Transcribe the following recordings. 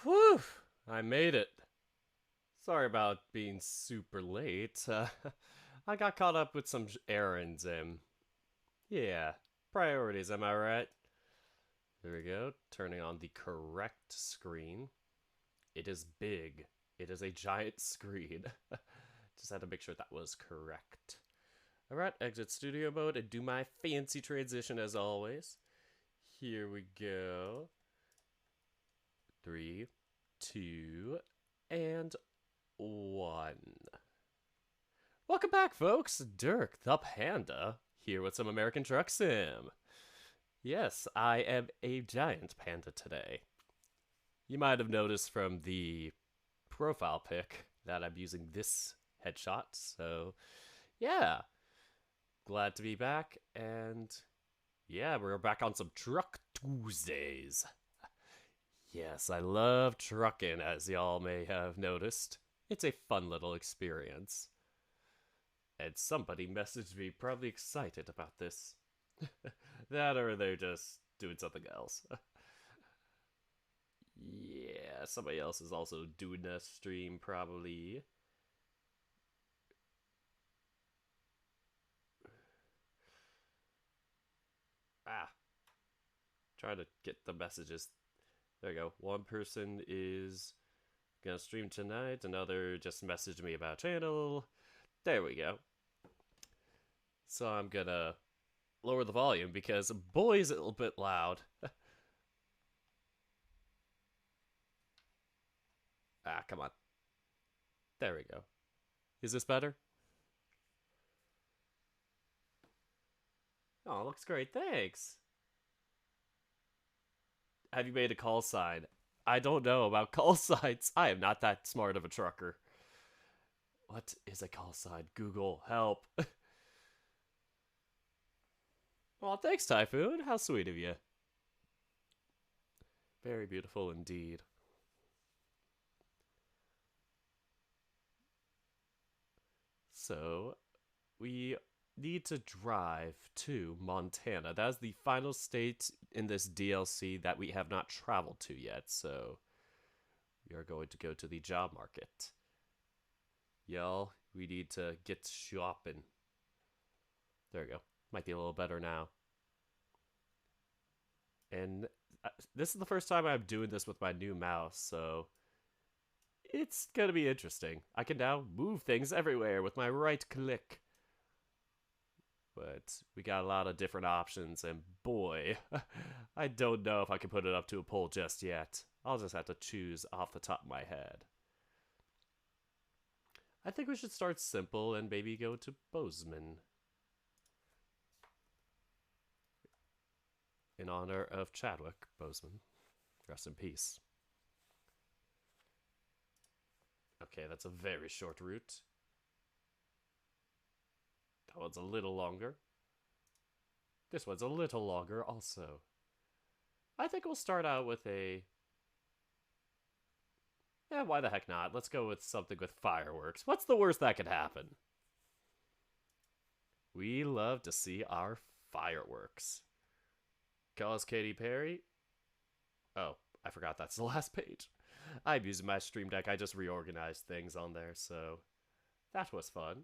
Whew! I made it. Sorry about being super late. I got caught up with some errands and yeah, priorities, am I right? There we go. Turning on the correct screen. It is big. It is a giant screen. Just had to make sure that was correct. Alright, exit studio mode and do my fancy transition as always. Here we go. Three, two, and one. Welcome back, folks. Dirk the Panda here with some American Truck Sim. Yes, I am a giant panda today. You might have noticed from the profile pic that I'm using this headshot, so yeah, glad to be back. And yeah, we're back on some Truck Tuesdays. Yes, I love trucking, as y'all may have noticed. It's a fun little experience. And somebody messaged me probably excited about this. That or they're just doing something else. Yeah, somebody else is also doing a stream probably. Ah, trying to get the messages. There we go. One person is gonna stream tonight, another just messaged me about channel. There we go. So I'm gonna lower the volume because boy is it a little bit loud. Ah, come on. There we go. Is this better? Oh, looks great. Thanks. Have you made a call sign? I don't know about call signs. I am not that smart of a trucker. What is a call sign? Google, help. Well, thanks, Typhoon. How sweet of you. Very beautiful indeed. So, we need to drive to Montana. That is the final state in this DLC that we have not traveled to yet, so we are going to go to the job market. Y'all, we need to get shopping. There we go. Might be a little better now. And this is the first time I'm doing this with my new mouse, so it's gonna be interesting. I can now move things everywhere with my right click. But we got a lot of different options, and boy, I don't know if I can put it up to a poll just yet. I'll just have to choose off the top of my head. I think we should start simple and maybe go to Bozeman. In honor of Chadwick Boseman. Rest in peace. Okay, that's a very short route. That one's a little longer. This one's a little longer also. I think we'll start out with a... Yeah, why the heck not? Let's go with something with fireworks. What's the worst that could happen? We love to see our fireworks. Cause Katy Perry? Oh, I forgot that's the last page. I'm using my Stream Deck. I just reorganized things on there, so that was fun.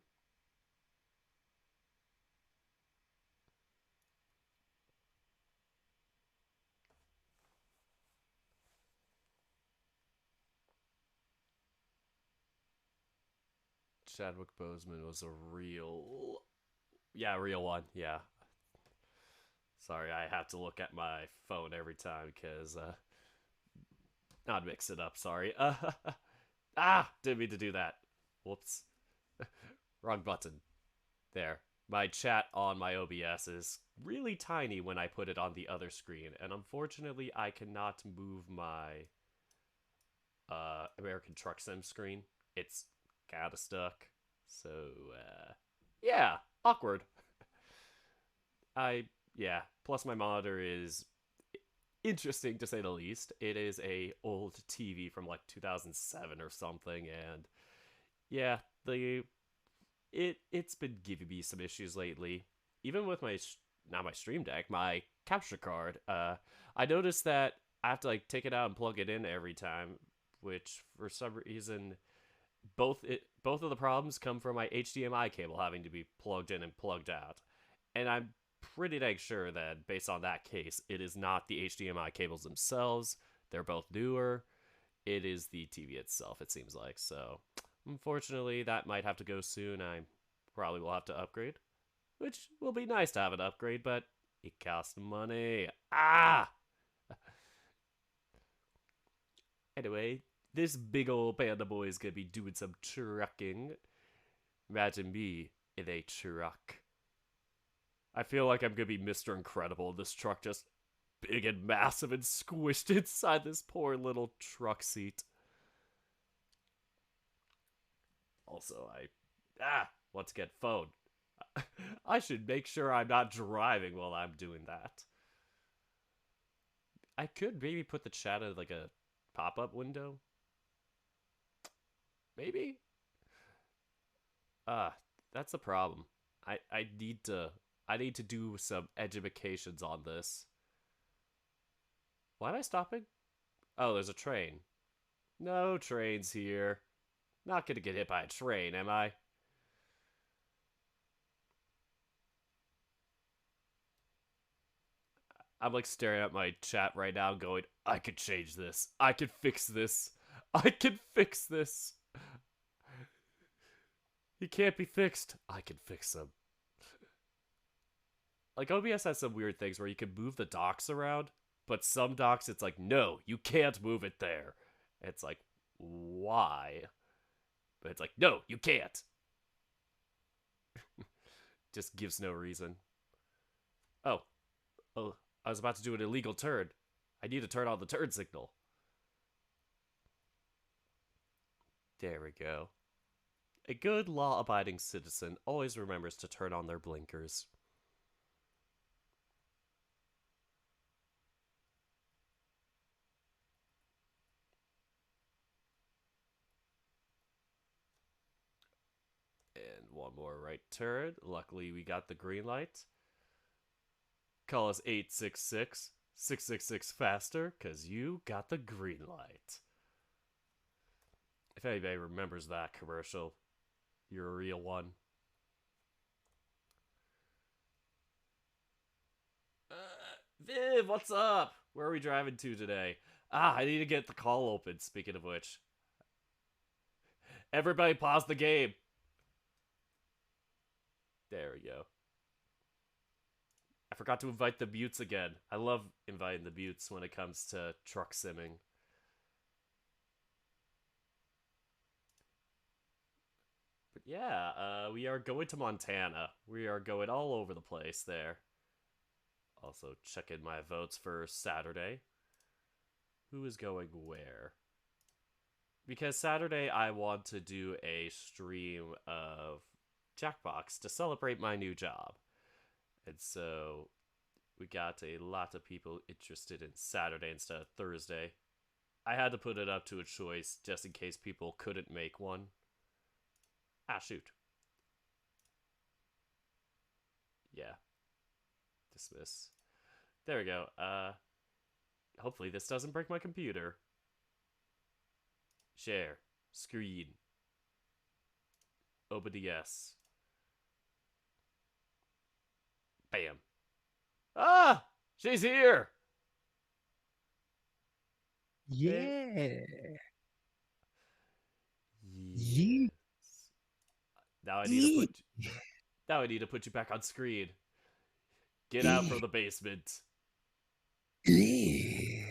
Chadwick Boseman was a real... Yeah, real one, yeah. Sorry, I have to look at my phone every time because, not mix it up, sorry. Didn't mean to do that. Whoops. Wrong button. There. My chat on my OBS is really tiny when I put it on the other screen, and unfortunately I cannot move my American Truck Sim screen. It's kinda stuck. So, yeah, awkward. Yeah, plus my monitor is interesting to say the least. It is a old TV from like 2007 or something, and yeah, it's been giving me some issues lately. Even with my not my Stream Deck, my capture card. I noticed that I have to like take it out and plug it in every time, which for some reason both of the problems come from my HDMI cable having to be plugged in and plugged out. And I'm pretty dang sure that based on that case, it is not the HDMI cables themselves. They're both newer. It is the TV itself, it seems like. So, unfortunately, that might have to go soon. I probably will have to upgrade, which will be nice to have an upgrade, but it costs money. Ah! Anyway, this big old panda boy is gonna be doing some trucking. Imagine me in a truck. I feel like I'm gonna be Mr. Incredible. This truck just big and massive and squished inside this poor little truck seat. Also, once again, phone. I should make sure I'm not driving while I'm doing that. I could maybe put the chat at like a pop-up window. Maybe? That's the problem. I need to do some educations on this. Why am I stopping? Oh, there's a train. No trains here. Not gonna get hit by a train, am I? I'm like staring at my chat right now going, I could change this. I could fix this. I can fix this. He can't be fixed. I can fix him. Like, OBS has some weird things where you can move the docks around, but some docks it's like, no, you can't move it there. It's like, why? But it's like, no, you can't. Just gives no reason. Oh, I was about to do an illegal turn. I need to turn on the turn signal. There we go. A good law-abiding citizen always remembers to turn on their blinkers. And one more right turn. Luckily, we got the green light. Call us 866 666 faster, because you got the green light. If anybody remembers that commercial, you're a real one. Viv, what's up? Where are we driving to today? I need to get the call open, speaking of which. Everybody pause the game. There we go. I forgot to invite the mutes again. I love inviting the mutes when it comes to truck simming. But yeah, we are going to Montana. We are going all over the place there. Also, checking my votes for Saturday. Who is going where? Because Saturday I want to do a stream of Jackbox to celebrate my new job. And so we got a lot of people interested in Saturday instead of Thursday. I had to put it up to a choice just in case people couldn't make one. Shoot. Yeah. Dismiss. There we go. Hopefully this doesn't break my computer. Share. Screen. OBS. Bam. She's here! Yeah. Yes. Now I need to put you back on screen. Get out from the basement. The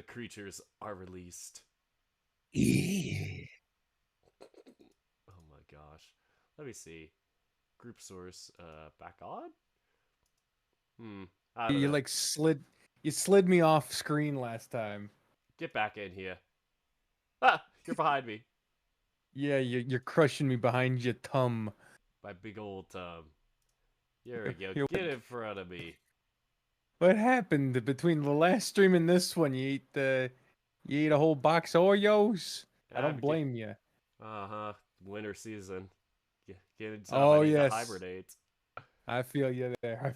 creatures are released. Oh my gosh. Let me see. Group source back on? I don't You know. like slid me off screen last time. Get back in here. You're behind me. Yeah, you're crushing me behind your tum. My big old Here we go. Yo, Get in front of me. What happened between the last stream and this one? You ate a whole box of Oreos? I don't blame you. Uh-huh. Winter season. Getting tough. Oh I need yes, to hibernate. I feel you there.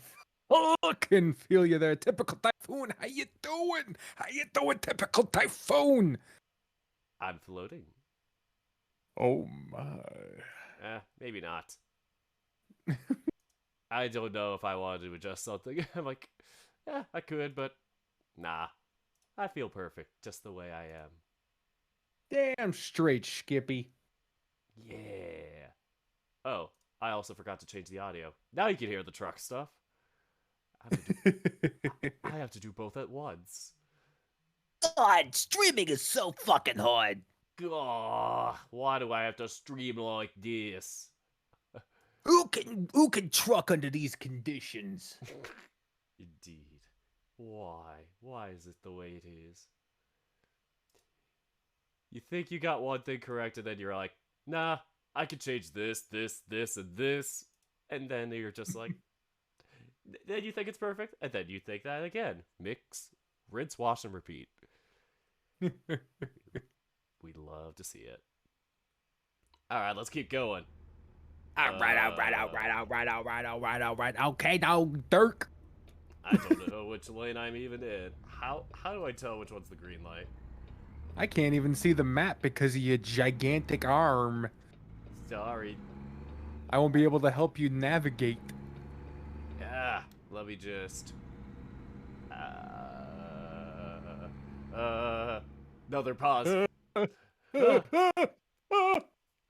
I fucking feel you there. Typical Typhoon. How you doing? How you doing, typical Typhoon? I'm floating. Oh my. Maybe not. I don't know if I wanted to adjust something. I'm like, yeah, I could, but nah. I feel perfect just the way I am. Damn straight, Skippy. Yeah. Oh, I also forgot to change the audio. Now you can hear the truck stuff. I have to do both at once. God, streaming is so fucking hard. Gah, why do I have to stream like this? Who can truck under these conditions? Indeed. Why? Why is it the way it is? You think you got one thing correct, and then you're like, nah, I could change this, this, this, and this. And then you're just like, then you think it's perfect, and then you think that again. Mix, rinse, wash, and repeat. We'd love to see it. Alright, let's keep going. All right. Okay, now, Dirk. I don't know which lane I'm even in. How do I tell which one's the green light? I can't even see the map because of your gigantic arm. Sorry. I won't be able to help you navigate. Yeah, let me just. Another pause. Help!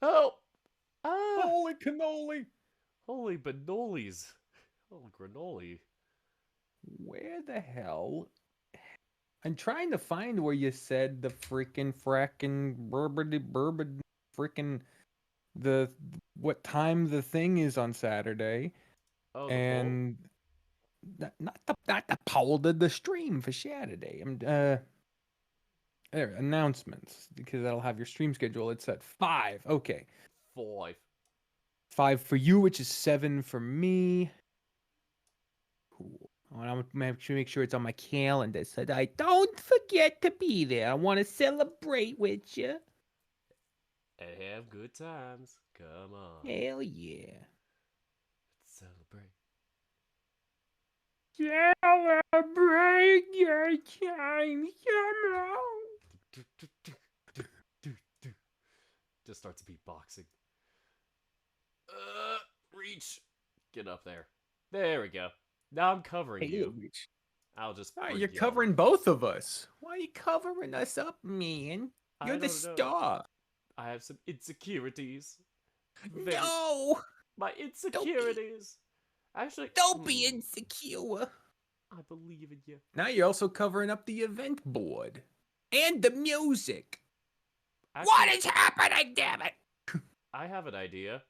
Ah! Holy cannoli! Holy banolis. Holy granoli. Where the hell? I'm trying to find where you said the freaking burbity freaking the what time the thing is on Saturday, Oh, the and not the poll, the stream for Saturday. There announcements because that'll have your stream schedule. It's at 5. Okay, poll. 5. 5 for you, which is 7 for me. Cool. And I'm gonna have to make sure it's on my calendar so that I don't forget to be there. I want to celebrate with you. And have good times. Come on. Hell yeah. Let's celebrate. Celebrate your time. Come on. Just starts beatboxing. Reach. Get up there. There we go. Now I'm covering you. I'll just. You're covering both of us. Why are you covering us up, man? I You're the don't know. star. I have some insecurities. No, My insecurities. Actually, don't be insecure. I believe in you. Now you're also covering up the event board. And the music. Actually, What is happening, damn it? I have an idea.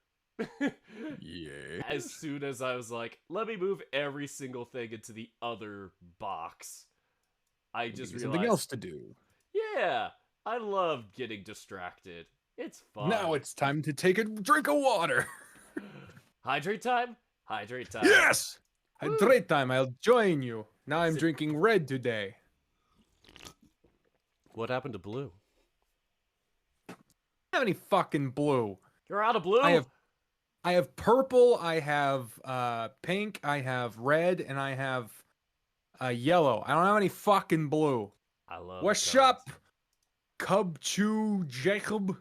Yeah. As soon as I was like, let me move every single thing into the other box, I just realized something else to do. Yeah, I love getting distracted. It's fun. Now it's time to take a drink of water. Hydrate time. Hydrate time. Yes! Woo. Hydrate time. I'll join you. Now I'm Sit- drinking red today. What happened to blue? I don't have any fucking blue. You're out of blue. I have purple, I have pink, I have red, and I have yellow. I don't have any fucking blue. I love. What's colors. up, Cub Chew Jacob?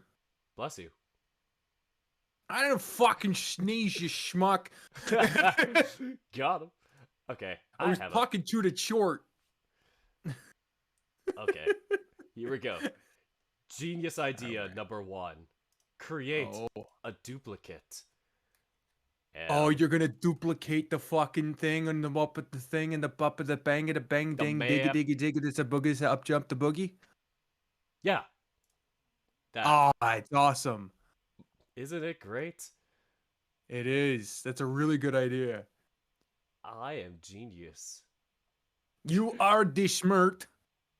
Bless you. I didn't fucking sneeze, you schmuck. Got him. Okay, I was have talking to the short. Okay, here we go. Genius idea number 1. Create a duplicate. Oh, you're gonna duplicate the fucking thing and the up at the thing and the up at the bang at the bang The ding map. diggy diggy diggy. There's a boogie. Up jump the boogie. Yeah. That. Oh, it's awesome. Isn't it great? It is. That's a really good idea. I am genius. You are the schmert.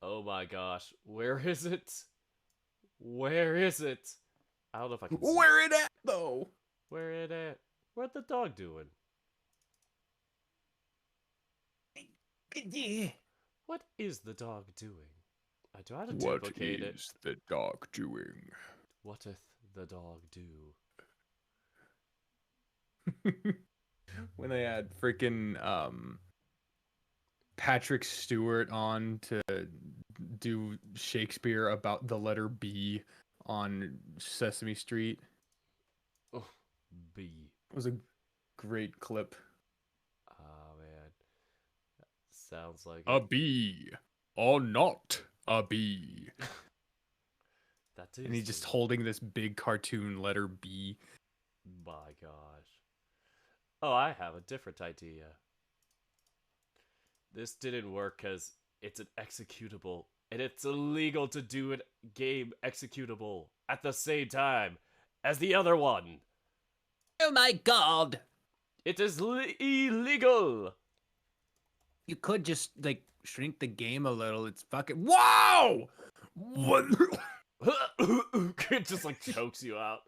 Oh my gosh. Where is it? Where is it? I don't know if I can see. Where it at though? Where it at? What the dog doing? Yeah. What is the dog doing? I do have to duplicate it. the dog doing? What'th the dog do? When they had freaking Patrick Stewart on to do Shakespeare about the letter B on Sesame Street. Oh, B. It was a great clip. Oh man, sounds like A it. bee, or not a bee. That And he's just holding this big cartoon letter B. My gosh. Oh, I have a different idea. This didn't work because it's an executable, and it's illegal to do a game executable at the same time as the other one. Oh my god! It is illegal. You could just like shrink the game a little. It's fucking wow! What? It just like chokes you out.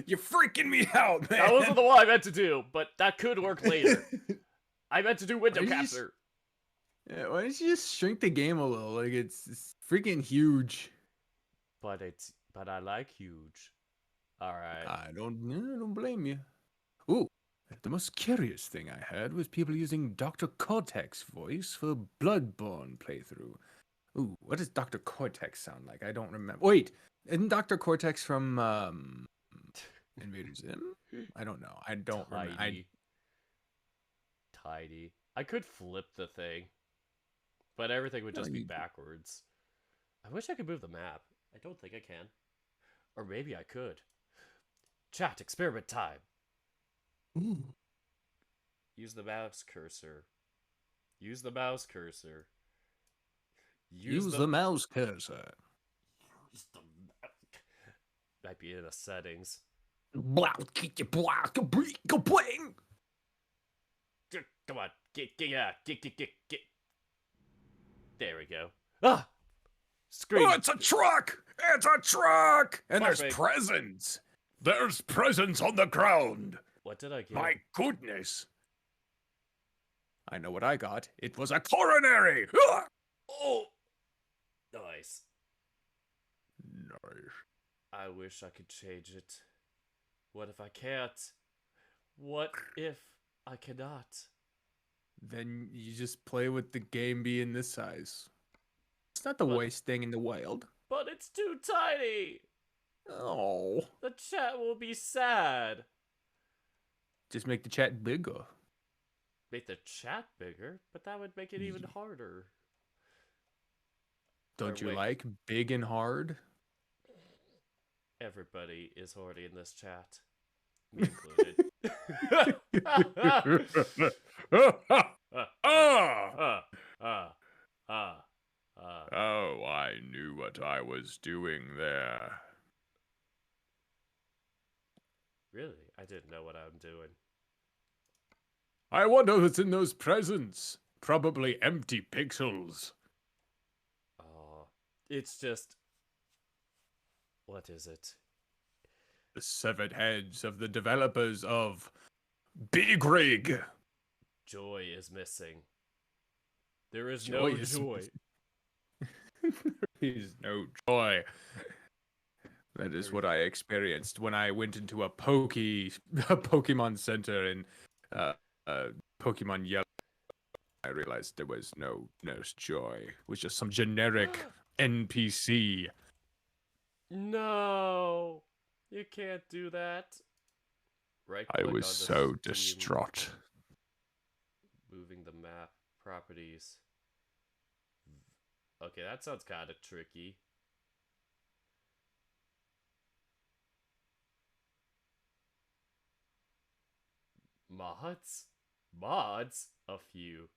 You're freaking me out, man. That wasn't the one I meant to do, but that could work later. I meant to do window Why don't you just- capture. Yeah, why don't you just shrink the game a little? Like it's freaking huge. But I like huge. All right. I don't blame you. Ooh, the most curious thing I heard was people using Dr. Cortex voice for Bloodborne playthrough. Ooh, what does Dr. Cortex sound like? I don't remember. Wait, isn't Dr. Cortex from Invader Zim? I don't know. I don't remember. Tidy. I could flip the thing, but everything would No, just be you- backwards. I wish I could move the map. I don't think I can. Or maybe I could. Chat, experiment time. Ooh. Use the mouse cursor. Use the mouse cursor. Use the mouse cursor. use the might be in the settings. Come on, get. There we go. Ah, screen. Oh, it's a truck! It's a truck! And there's Flashbang. presents. There's presents on the ground. What did I get? My goodness. I know what I got. It was a coronary. Ah! Oh, nice. Nice. I wish I could change it. What if I can't? What if I cannot? Then you just play with the game being this size. It's not the But- worst thing in the world. But it's too tiny. Oh. The chat will be sad. Just make the chat bigger. Make the chat bigger, but that would make it even harder. Don't Or you wait. like big and hard? Everybody is horny in this chat. Me included. Oh, I knew what I was doing there. Really? I didn't know what I'm doing. I wonder what's in those presents. Probably empty pixels. Oh, it's just. What is it? The severed heads of the developers of Big Rig. Joy is missing. There is Joy no is joy. There is no joy. That is what I experienced when I went into a Pokemon Center in Pokemon Yellow. I realized there was no Nurse Joy. It was just some generic NPC. No, you can't do that. Right. I was so distraught. Moving the map properties. Okay, that sounds kind of tricky. Mods? Mods? A few.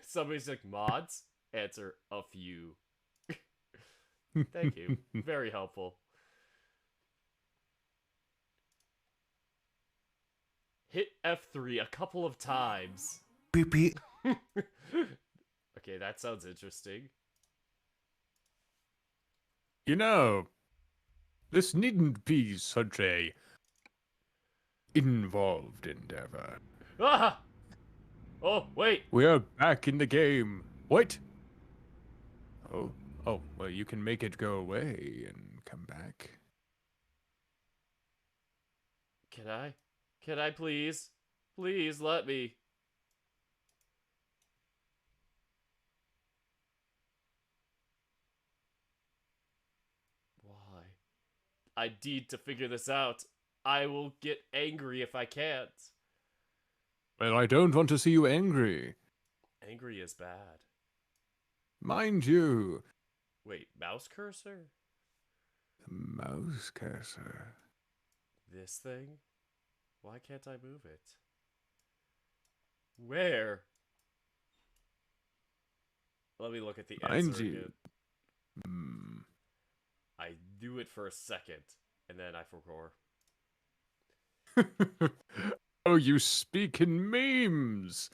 Somebody's like, mods? Answer, a few. Thank you. Very helpful. Hit F3 a couple of times. Beep beep. Okay, that sounds interesting. You know, this needn't be such a involved endeavor. Ah! Oh, wait. We are back in the game. What? Oh, well, you can make it go away and come back. Can I? Can I please? Please let me. I need to figure this out. I will get angry if I can't. Well, I don't want to see you angry. Angry is bad. Mind you, Wait, mouse cursor? the mouse cursor. This thing? Why can't I move it? Where? Let me look at the Mind answer you. again. Hmm. I knew it for a second, and then I forgot. Oh, you speak in memes.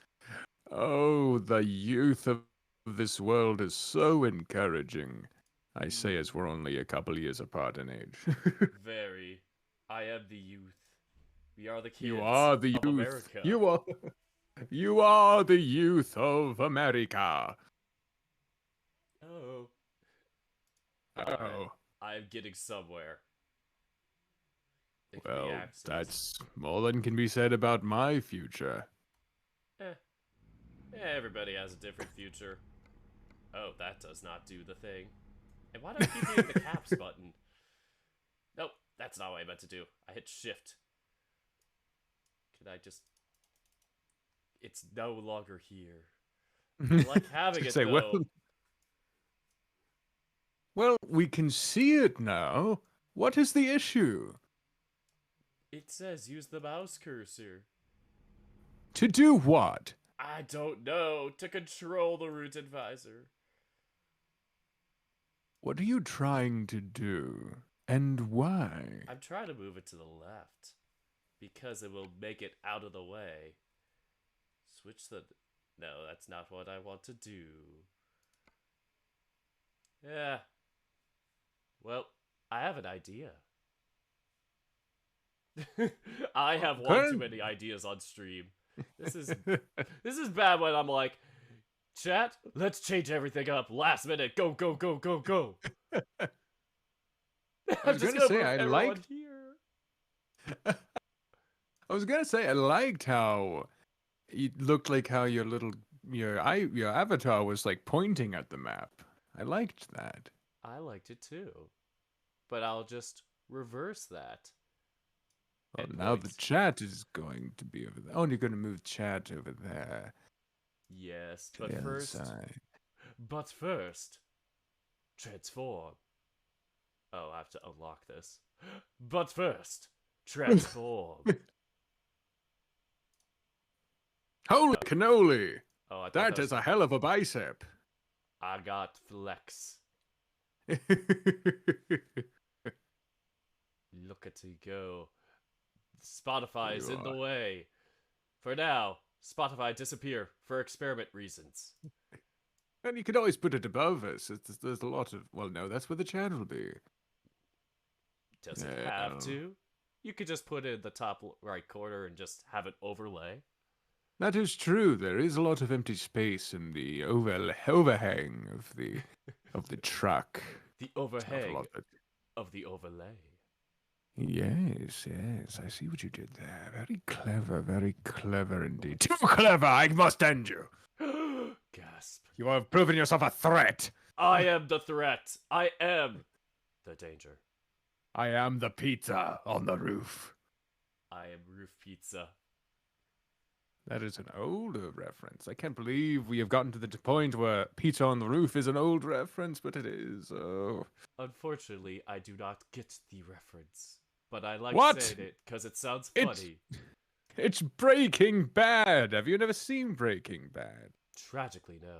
Oh, the youth of this world is so encouraging. I say as we're only a couple years apart in age. Very. I am the youth. We are the kids You are the of youth. America. You are the youth of America. Oh. Oh, I'm getting somewhere. If well, the axes- that's more than can be said about my future. Everybody has a different future. Oh, that does not do the thing. And why do I keep hitting the caps button? Nope, that's not what I meant to do. I hit shift. Could I just... It's no longer here. I like having it, Say, though. well, we can see it now. What is the issue? It says use the mouse cursor. To do what? I don't know. To control the root advisor. What are you trying to do? And why? I'm trying to move it to the left. Because it will make it out of the way. Switch the... No, that's not what I want to do. Yeah. Well, I have an idea. I have one too many ideas on stream. This is bad when I'm like, chat, let's change everything up. Last minute, go, go, go, go, go. I I'm was just gonna gonna say, move I everyone liked- here. I was gonna say I liked how it looked like how your avatar was like pointing at the map. I liked that. I liked it too. But I'll just reverse that. Well, And now the point. chat is going to be over there. Oh, and you're gonna move chat over there. Yes, to but the other first... side. But first, transform. Oh, I have to unlock this. But first, transform. Holy cannoli! Oh, I thought That was... is a hell of a bicep. I got flex. Look at you go. Spotify is You in the are. way. For now, Spotify disappear for experiment reasons. And you could always put it above us. There's a lot of... Well, no, that's where the chat will be. Does it have No. to? You could just put it in the top right corner and just have it overlay. That is true. There is a lot of empty space in the overhang of the truck. The It's not a overhang lot of- of the overlay. Yes, yes. I see what you did there. Very clever indeed. Too clever. I must end you. Gasp. You have proven yourself a threat. I am the threat. I am the danger. I am the pizza on the roof. I am Roof Pizza. That is an older reference. I can't believe we have gotten to the point where pizza on the roof is an old reference, but it is. Oh. Unfortunately, I do not get the reference. But I like What? saying it because it sounds It's- funny. It's Breaking Bad. Have you never seen Breaking Bad? Tragically, no.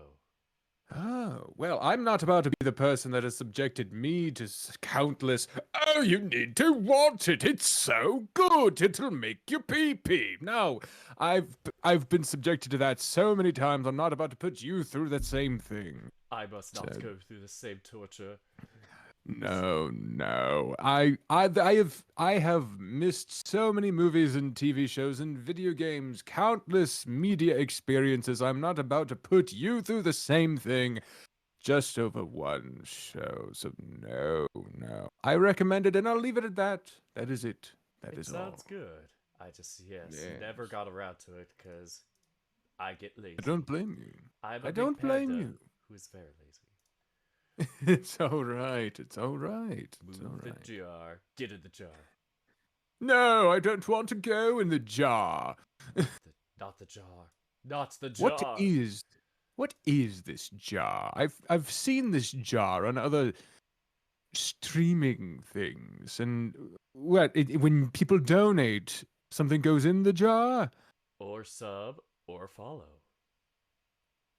Oh, well, I'm not about to be the person that has subjected me to countless, oh, you need to watch it, it's so good, it'll make you pee-pee. No, I've been subjected to that so many times, I'm not about to put you through that same thing. I must not Said- go through the same torture. No. I have missed so many movies and TV shows and video games, countless media experiences. I'm not about to put you through the same thing just over one show. So no. I recommend it and I'll leave it at that. That is it. That It is sounds all. good. I just, yes, Yes. never got around to it because I get lazy. I don't blame you. I'm a I big don't blame panda you. Who's very lazy. It's all right. It's all right. It's all Move the right. jar. Get in the jar. No, I don't want to go in the jar. Not the jar. Not the What jar. is what is this jar? I've seen this jar on other streaming things, and when people donate, something goes in the jar. Or sub or follow.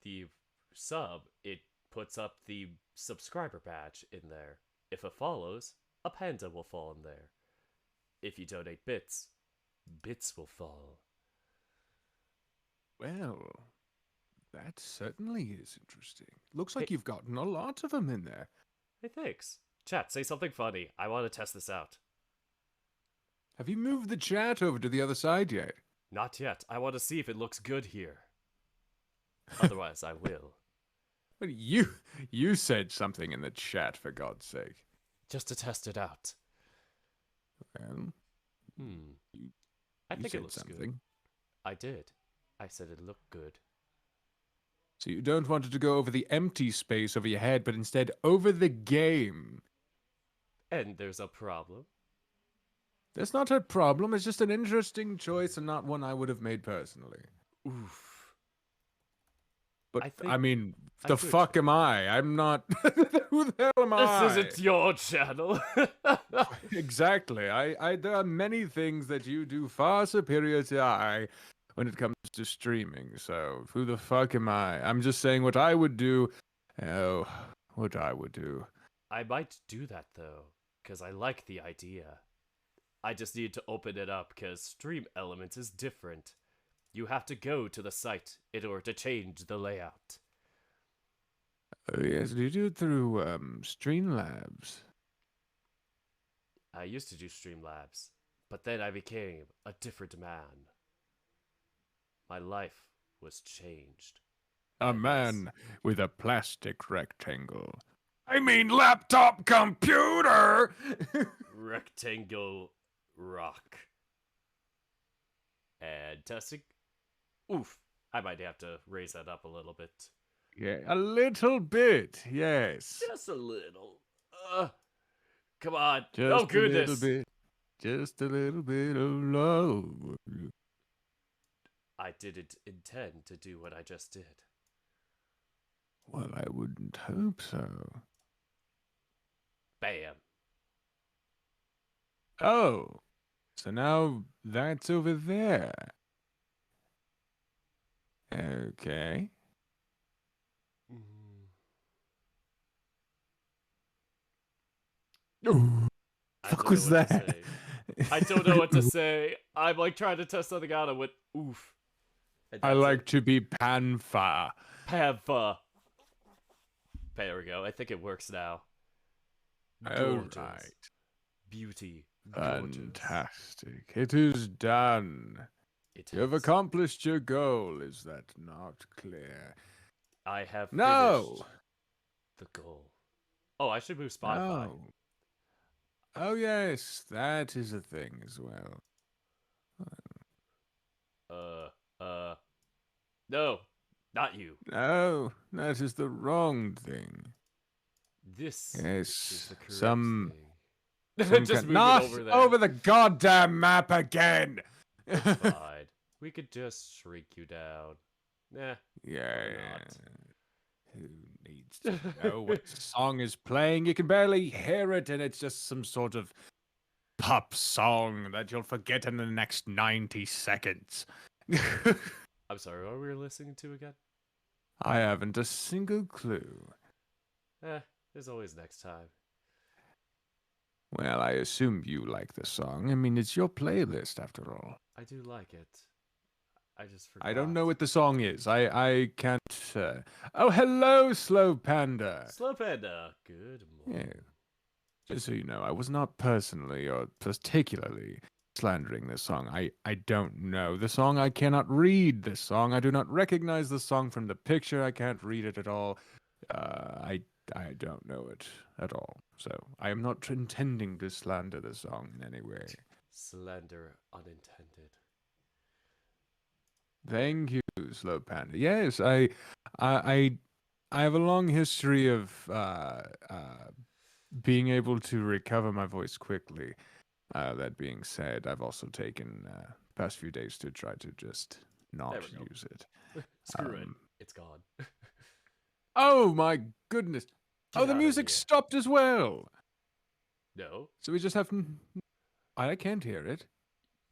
The sub, it puts up the subscriber badge in there. If it follows, a panda will fall in there. If you donate bits, bits will fall. Well, that certainly is interesting. Looks like Hey- you've gotten a lot of them in there. Hey, thanks. Chat, say something funny. I want to test this out. Have you moved the chat over to the other side yet? Not yet. I want to see if it looks good here. Otherwise, I will. Well, you said something in the chat, for God's sake. Just to test it out. Well, I you think said it looks something. good. I did. I said it looked good. So you don't want it to go over the empty space over your head, but instead over the game. And there's a problem. That's not a problem. It's just an interesting choice and not one I would have made personally. Oof. But I I think mean, I the do fuck expect am I? I'm not. Who the hell am I? This isn't your channel. Exactly. I there are many things that you do far superior to I when it comes to streaming. So who the fuck am I? I'm just saying what I would do. Oh, what I would do. I might do that though, because I like the idea. I just need to open it up because Stream Elements is different. You have to go to the site in order to change the layout. Oh yes, do you do it through Streamlabs? I used to do Streamlabs, but then I became a different man. My life was changed. A by this. man with a plastic rectangle. I mean, laptop computer. Rectangle rock. And testing. Oof. I might have to raise that up a little bit. Yeah, a little bit. Yes. Just a little. Come on. Just Oh, a little goodness. bit. Just a little bit of love. I didn't intend to do what I just did. Well, I wouldn't hope so. Bam. Oh, so now that's over there. Okay. Ooh, I fuck don't was know what to that? say. I don't know what to say. I'm like trying to test something out and went oof. And I that's like it. to be Panfa. Pampa. There we go. I think it works now. All Gorgeous. right. Beauty. Gorgeous. Fantastic. It is done. It You have is. accomplished your goal. Is that not clear? I have No. finished the goal. Oh, I should move Spotify. No. Oh, yes. That is a thing as well. No, not you. No, that is the wrong thing. This is Yes. the correct Some thing. Just move not it over there. over the goddamn map again. It's fine. We could just shrink you down. Nah. Yeah. not? Who needs to know what song is playing? You can barely hear it, and it's just some sort of pop song that you'll forget in the next 90 seconds. I'm sorry, what were we listening to again? I haven't a single clue. There's always next time. Well, I assume you like the song. I mean, it's your playlist after all. I do like it. I just forgot. I don't know what the song is. I can't. Oh, hello, Slow Panda. Slow Panda. Good morning. Yeah. Just so you know, I was not personally or particularly slandering this song. I don't know the song. I cannot read this song. I do not recognize the song from the picture. I can't read it at all. I don't know it at all. So I am not intending to slander the song in any way. Slender unintended. Thank you, Slow Panda. Yes, I I have a long history of being able to recover my voice quickly. That being said, I've also taken past few days to try to just not There we go. use it. Screw it. It's gone. Oh my goodness! Get Oh, the outta music here. stopped as well. No. So we just have. I can't hear it.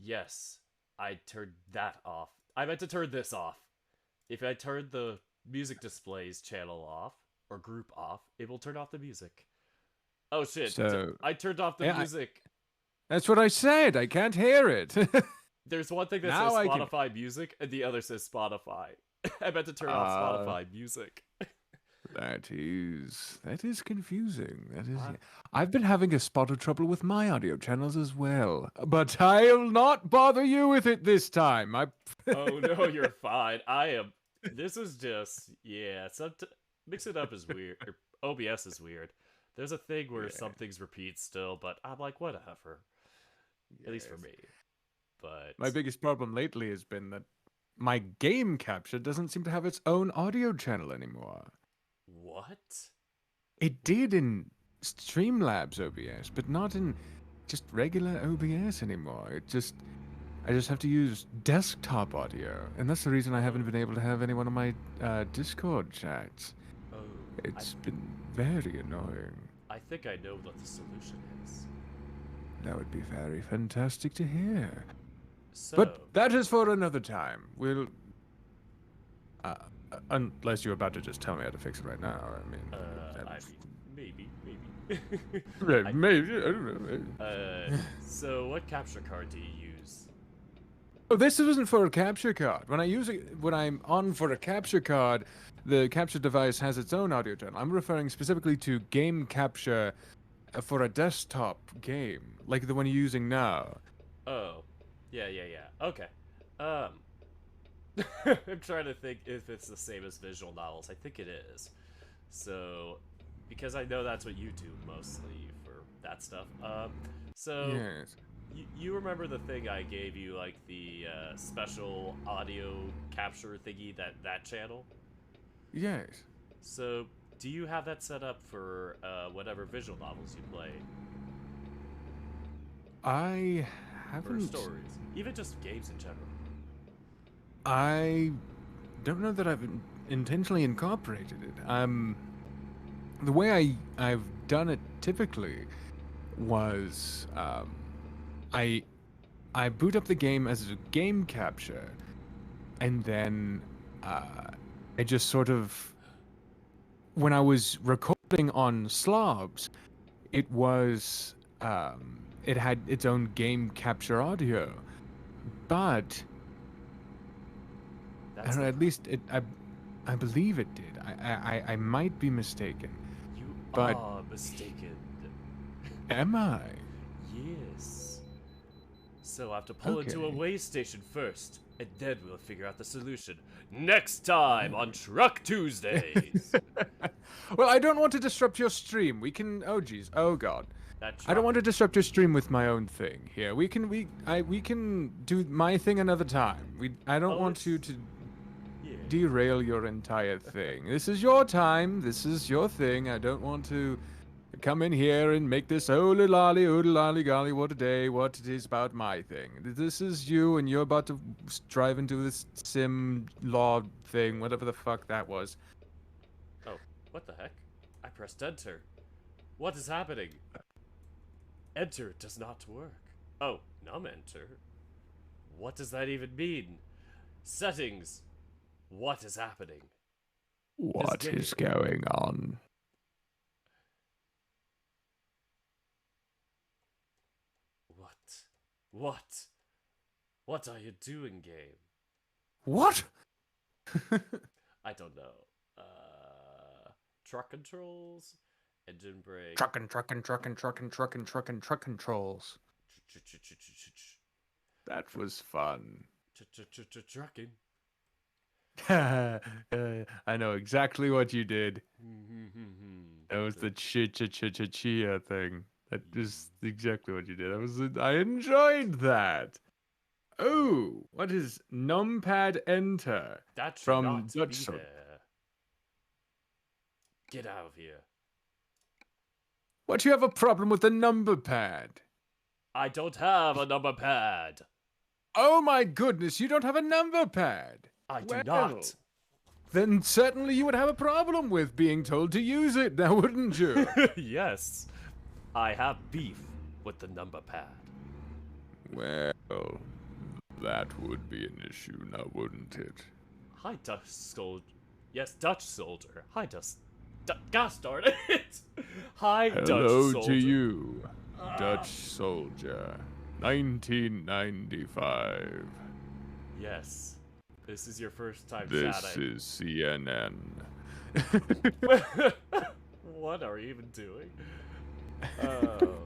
Yes. I turned that off. I meant to turn this off. If I turn the music displays channel off or group off, it will turn off the music. Oh shit. So I turned off the yeah, music. that's what I said. I can't hear it. There's one thing that Now says I can- Spotify music and the other says Spotify. I meant to turn off Spotify music. That is confusing. That is. What? I've been having a spot of trouble with my audio channels as well, but I'll not bother you with it this time. Oh no, you're fine. I am. This is just mix it up is weird. Or OBS is weird. There's a thing where Yeah. some things repeat still, but I'm like whatever. At least for Yes. me. But My biggest problem lately has been that my game capture doesn't seem to have its own audio channel anymore. what? It did in Streamlabs OBS, but not in just regular OBS anymore. I just have to use desktop audio, and that's the reason I haven't been able to have anyone on my Discord chats. Oh, It's been very annoying. I think I know what the solution is. That would be very fantastic to hear. So, But that is for another time. We'll. Unless you're about to just tell me how to fix it right now. I mean. I that's- mean, maybe. Maybe. I don't know. Maybe. So what capture card do you use? Oh, this isn't for a capture card. When I'm on for a capture card, the capture device has its own audio channel. I'm referring specifically to game capture for a desktop game, like the one you're using now. Oh, yeah. Okay. I'm trying to think if it's the same as visual novels. I think it is. So, because I know that's what you do mostly for that stuff. So Yes. you remember the thing I gave you, like the special audio capture thingy, that channel? Yes. So, do you have that set up for whatever visual novels you play I or haven't. stories, even just games in general? I don't know that I've intentionally incorporated it. The way I've done it typically was I boot up the game as a game capture, and then I just sort of, when I was recording on Slobs, it was it had its own game capture audio, but I That's don't know, the at least I believe it did. I might be mistaken. You But- are mistaken. Am I? Yes. So I have to pull into a Okay. way station first, and then we'll figure out the solution. Next time on Truck Tuesdays. Well, I don't want to disrupt your stream. We can. Oh, geez. Oh, God. That I don't want to truck- disrupt your stream with my own thing here. We can do my thing another time. I don't Oh, want you it's- to Yeah. derail your entire thing. This is your time. This is your thing. I don't want to come in here and make this oodle lolly golly, what a day, what it is about my thing. This is you, and you're about to drive into this sim law thing, whatever the fuck that was. Oh, what the heck? I pressed enter. What is happening? Enter does not work. Oh, num enter. What does that even mean? Settings. What is happening? What game- is going on? What? What are you doing, game? What? I don't know. Truck controls? Engine brake? Truck controls. That was fun. Trucking. I know exactly what you did. That was the chia thing. That is exactly what you did. I enjoyed that. Oh, what is numpad enter? That should From not Dutch be Sword. there. Get out of here. What, you have a problem with the number pad? I don't have a number pad. Oh my goodness, you don't have a number pad. I do Well, not. Then certainly you would have a problem with being told to use it, now wouldn't you? Yes. I have beef with the number pad. Well, that would be an issue now, wouldn't it? Hi, Dutch soldier. Yes, Dutch soldier. Hi, gosh darn it. Hi, Dutch Hello soldier. to you, Dutch soldier. 1995. Yes. This is your first time This chatting. is CNN. What are we even doing? Oh,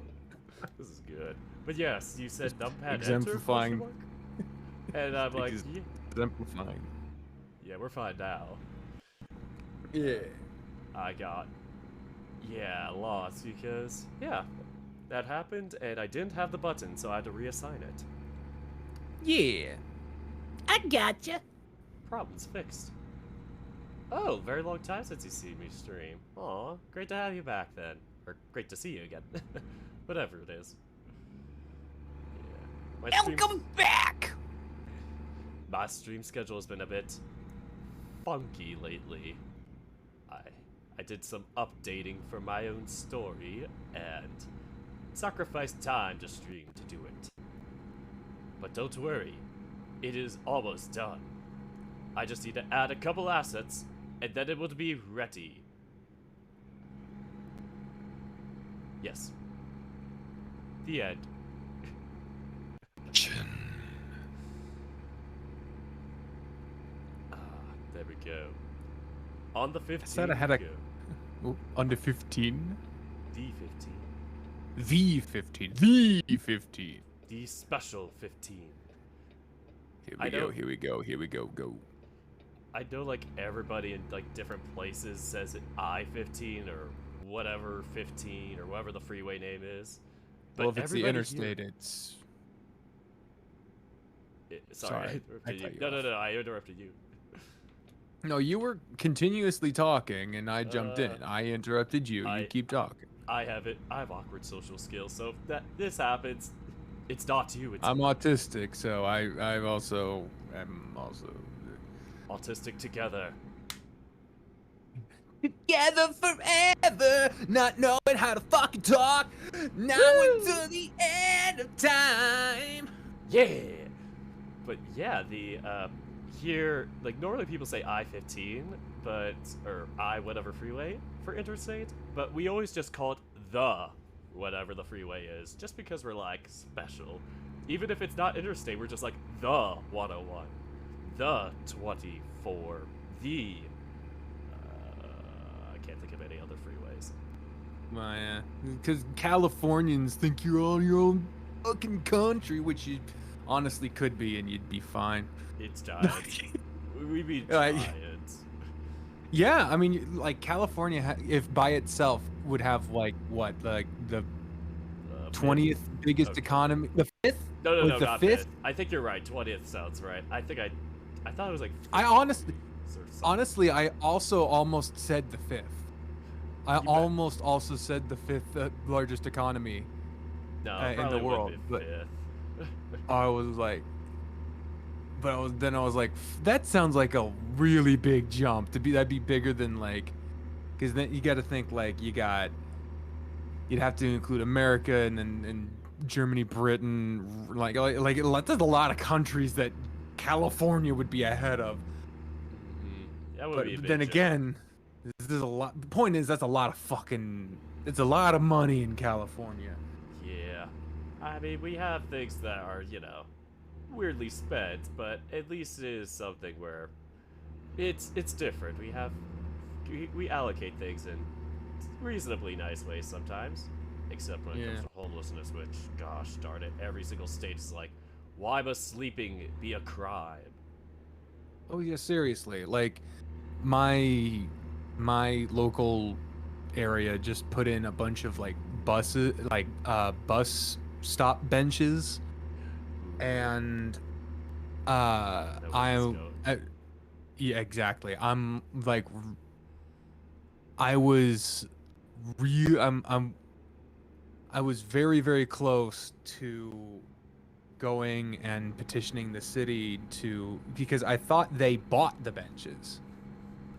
this is good. But yes, you said numpad exemplifying- enter? Question mark? And I'm like, yeah, Exemplifying. yeah, we're fine now. Yeah. I got, lost because, that happened and I didn't have the button, so I had to reassign it. Yeah. I gotcha. Problems fixed. Oh, very long time since you see me stream. Aw, great to have you back then. Or great to see you again. Whatever it is. Yeah. My stream- Welcome back. My stream schedule has been a bit funky lately. I did some updating for my own story and sacrificed time to stream to do it. But don't worry, it is almost done. I just need to add a couple assets and then it will be ready. Yes. The end. There we go. On the 15th. said I had we a- go. Oh, under 15? D15. The 15. The 15. The special 15. Here I we go, know- here we go, here we go, go. I know like everybody in like different places says it I-15 or whatever 15 or whatever the freeway name is. But Well, if it's the everybody here- interstate, it's... Sorry, Sorry, I I interrupted you. cut you No, off. I interrupted you. No, you were continuously talking, and I jumped in. Uh, I interrupted you. I- You keep talking. I have awkward social skills, so if this happens, it's not you, it's I'm autistic, so I also am also... autistic together. Together forever, not knowing how to fucking talk. Now until the end of time. Yeah. But yeah, the here like normally people say I-15, but or I whatever freeway for interstate, but we always just call it the whatever the freeway is, just because we're like special. Even if it's not interstate, we're just like the 101, the 24, the I can't think of any other freeways. My, because Californians think you're on your own fucking country, which you honestly could be, and you'd be fine. It's giants. We be Like- giants. Yeah, I mean, like California, if by itself would have like what, like the 20th biggest Okay. economy, the 5th. No, was no, the not 5th? fifth. I think you're right. 20th sounds right. I thought it was like. I honestly, 50s or something. I also almost said the 5th. I You bet. almost also said the 5th largest economy. no, in the probably wouldn't world, be but- fifth. I was like, but I was like, that sounds like a really big jump to be. That'd be bigger than like, because then you got to think like you'd have to include America and Germany, Britain, like there's a lot of countries that California would be ahead of. That would But be a big then jump. again, this is a lot. The point is that's a lot of fucking. It's a lot of money in California. Yeah. I mean, we have things that are, weirdly spent, but at least it is something where it's different. We allocate things in reasonably nice ways sometimes, except when it Yeah. comes to homelessness, which, gosh darn it, every single state is like, why must sleeping be a crime? Oh yeah, seriously. Like my local area just put in a bunch of like buses, like bus stop benches, and That I was yeah, exactly. I'm like I was I was very, very close to going and petitioning the city because I thought they bought the benches.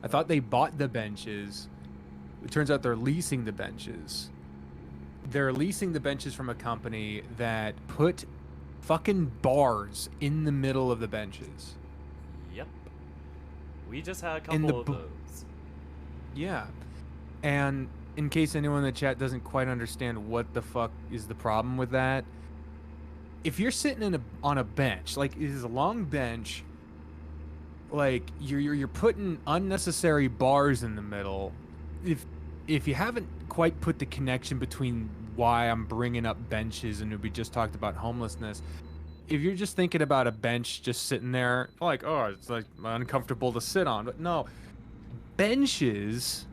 I thought they bought the benches. It turns out they're leasing the benches. They're leasing the benches from a company that put fucking bars in the middle of the benches. Yep. We just had a In the couple of bo- those. Yeah. And in case anyone in the chat doesn't quite understand what the fuck is the problem with that, if you're sitting on a bench, like it is a long bench, like you're putting unnecessary bars in the middle. If you haven't quite put the connection between why I'm bringing up benches and we just talked about homelessness, if you're just thinking about a bench just sitting there, like, oh, it's like uncomfortable to sit on, but no, benches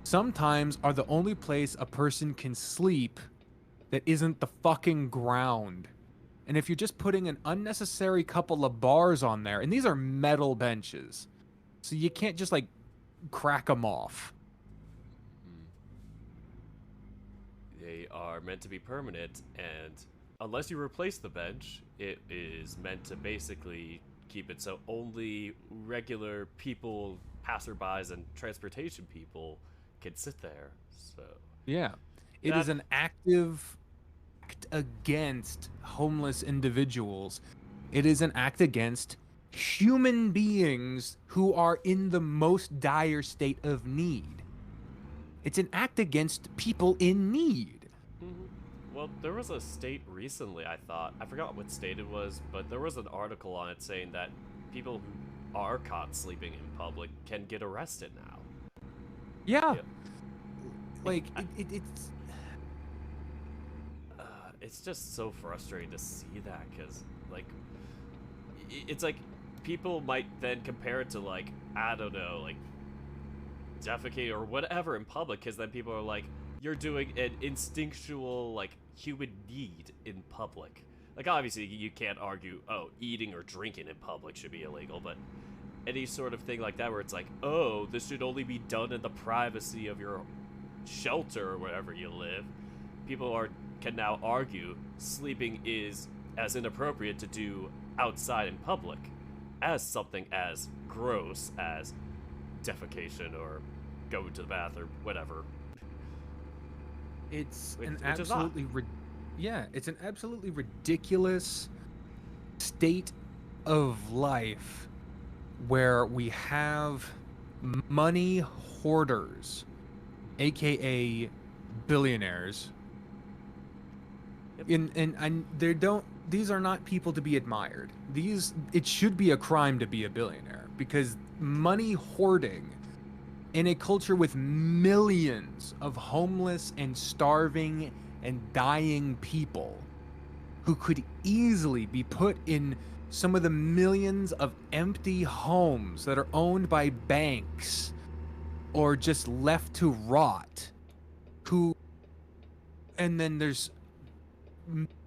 sometimes are the only place a person can sleep that isn't the fucking ground. And if you're just putting an unnecessary couple of bars on there, and these are metal benches, so you can't just like crack them off. They are meant to be permanent, and unless you replace the bench, it is meant to basically keep it so only regular people, passerbys, and transportation people can sit there. So Yeah. It is an active act against homeless individuals. It is an act against human beings who are in the most dire state of need. It's an act against people in need. Well, there was a state recently, I forgot what state it was, but there was an article on it saying that people who are caught sleeping in public can get arrested now. Yeah. Yeah. Like, It's just so frustrating to see that, because, like, it's like people might then compare it to, like, I don't know, like, defecate or whatever in public, because then people are like, you're doing an instinctual, like, human need in public. Like, obviously, you can't argue, oh, eating or drinking in public should be illegal, but any sort of thing like that where it's like, oh, this should only be done in the privacy of your shelter or wherever you live, people can now argue sleeping is as inappropriate to do outside in public as something as gross as defecation or going to the bath or whatever. It's Which- an which is not. absolutely it's an absolutely ridiculous state of life where we have money hoarders, aka billionaires. Yep. And these are not people to be admired. It should be a crime to be a billionaire, because money hoarding in a culture with millions of homeless and starving and dying people who could easily be put in some of the millions of empty homes that are owned by banks or just left to rot, and then there's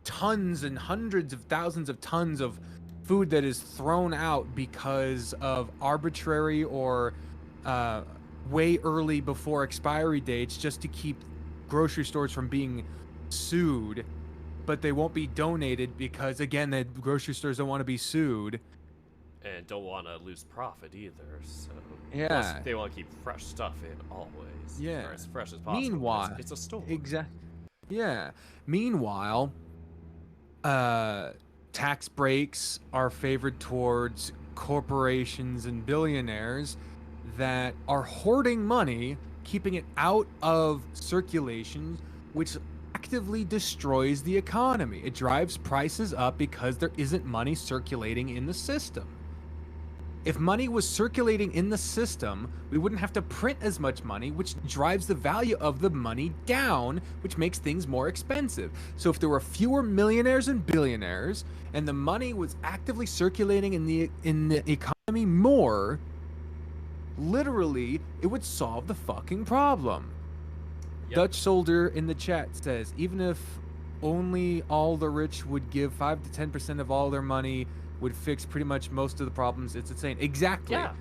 tons and hundreds of thousands of tons of food that is thrown out because of arbitrary or way early before expiry dates, just to keep grocery stores from being sued, but they won't be donated because, again, the grocery stores don't want to be sued. And don't want to lose profit either, so... Yeah. Plus, they want to keep fresh stuff in always. Yeah. Or as fresh as possible. Meanwhile, it's a store. Exactly. Yeah. Meanwhile, tax breaks are favored towards corporations and billionaires that are hoarding money, keeping it out of circulation, which actively destroys the economy. It drives prices up because there isn't money circulating in the system. If money was circulating in the system, we wouldn't have to print as much money, which drives the value of the money down, which makes things more expensive. So if there were fewer millionaires and billionaires, and the money was actively circulating in the economy more, literally, it would solve the fucking problem. Yep. Dutch Soldier in the chat says, even if only all the rich would give 5 to 10% of all their money, would fix pretty much most of the problems. It's insane. Exactly. Yeah.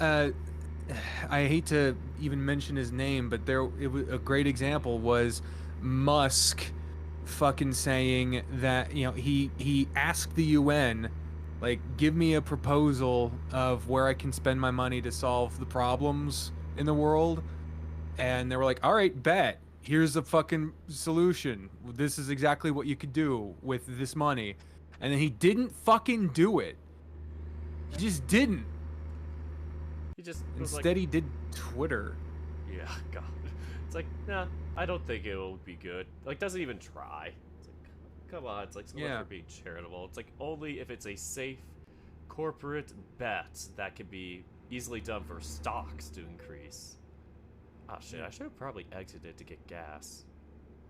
Yeah. I hate to even mention his name, but it was a great example was Musk fucking saying that, you know, he asked the UN, like, give me a proposal of where I can spend my money to solve the problems in the world, and they were like, all right, bet, here's a fucking solution, this is exactly what you could do with this money, and then he didn't fucking do it. He just didn't. He just was Instead, like, he did Twitter. yeah, God. It's like, nah, I don't think it will be good. Like, doesn't even try. It's like, come on, it's like, so much Yeah. for being charitable. It's like, only if it's a safe corporate bet that can be easily done for stocks to increase. Ah, shit, I should have probably exited to get gas.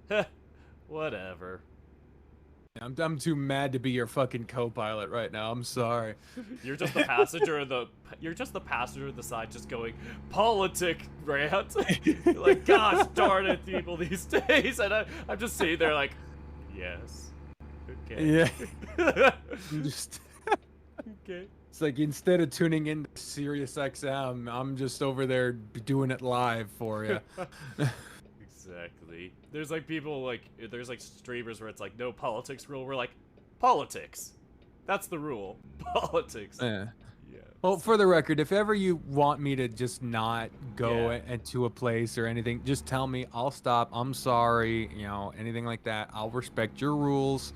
Heh, whatever. I'm too mad to be your fucking co-pilot right now. I'm sorry. You're just the passenger of the side just going politic rant. Like, gosh darn it, people these days. And I'm just sitting there like, yes. Okay. Yeah. Just Okay. it's like instead of tuning in to Sirius XM, I'm just over there doing it live for you. Exactly. There's like people like there's like streamers where it's like no politics rule. We're like, politics. That's the rule. Politics. Yeah. Yeah. Well, for the record, if ever you want me to just not go Yeah. into a place or anything, just tell me. I'll stop. I'm sorry. You know, anything like that. I'll respect your rules.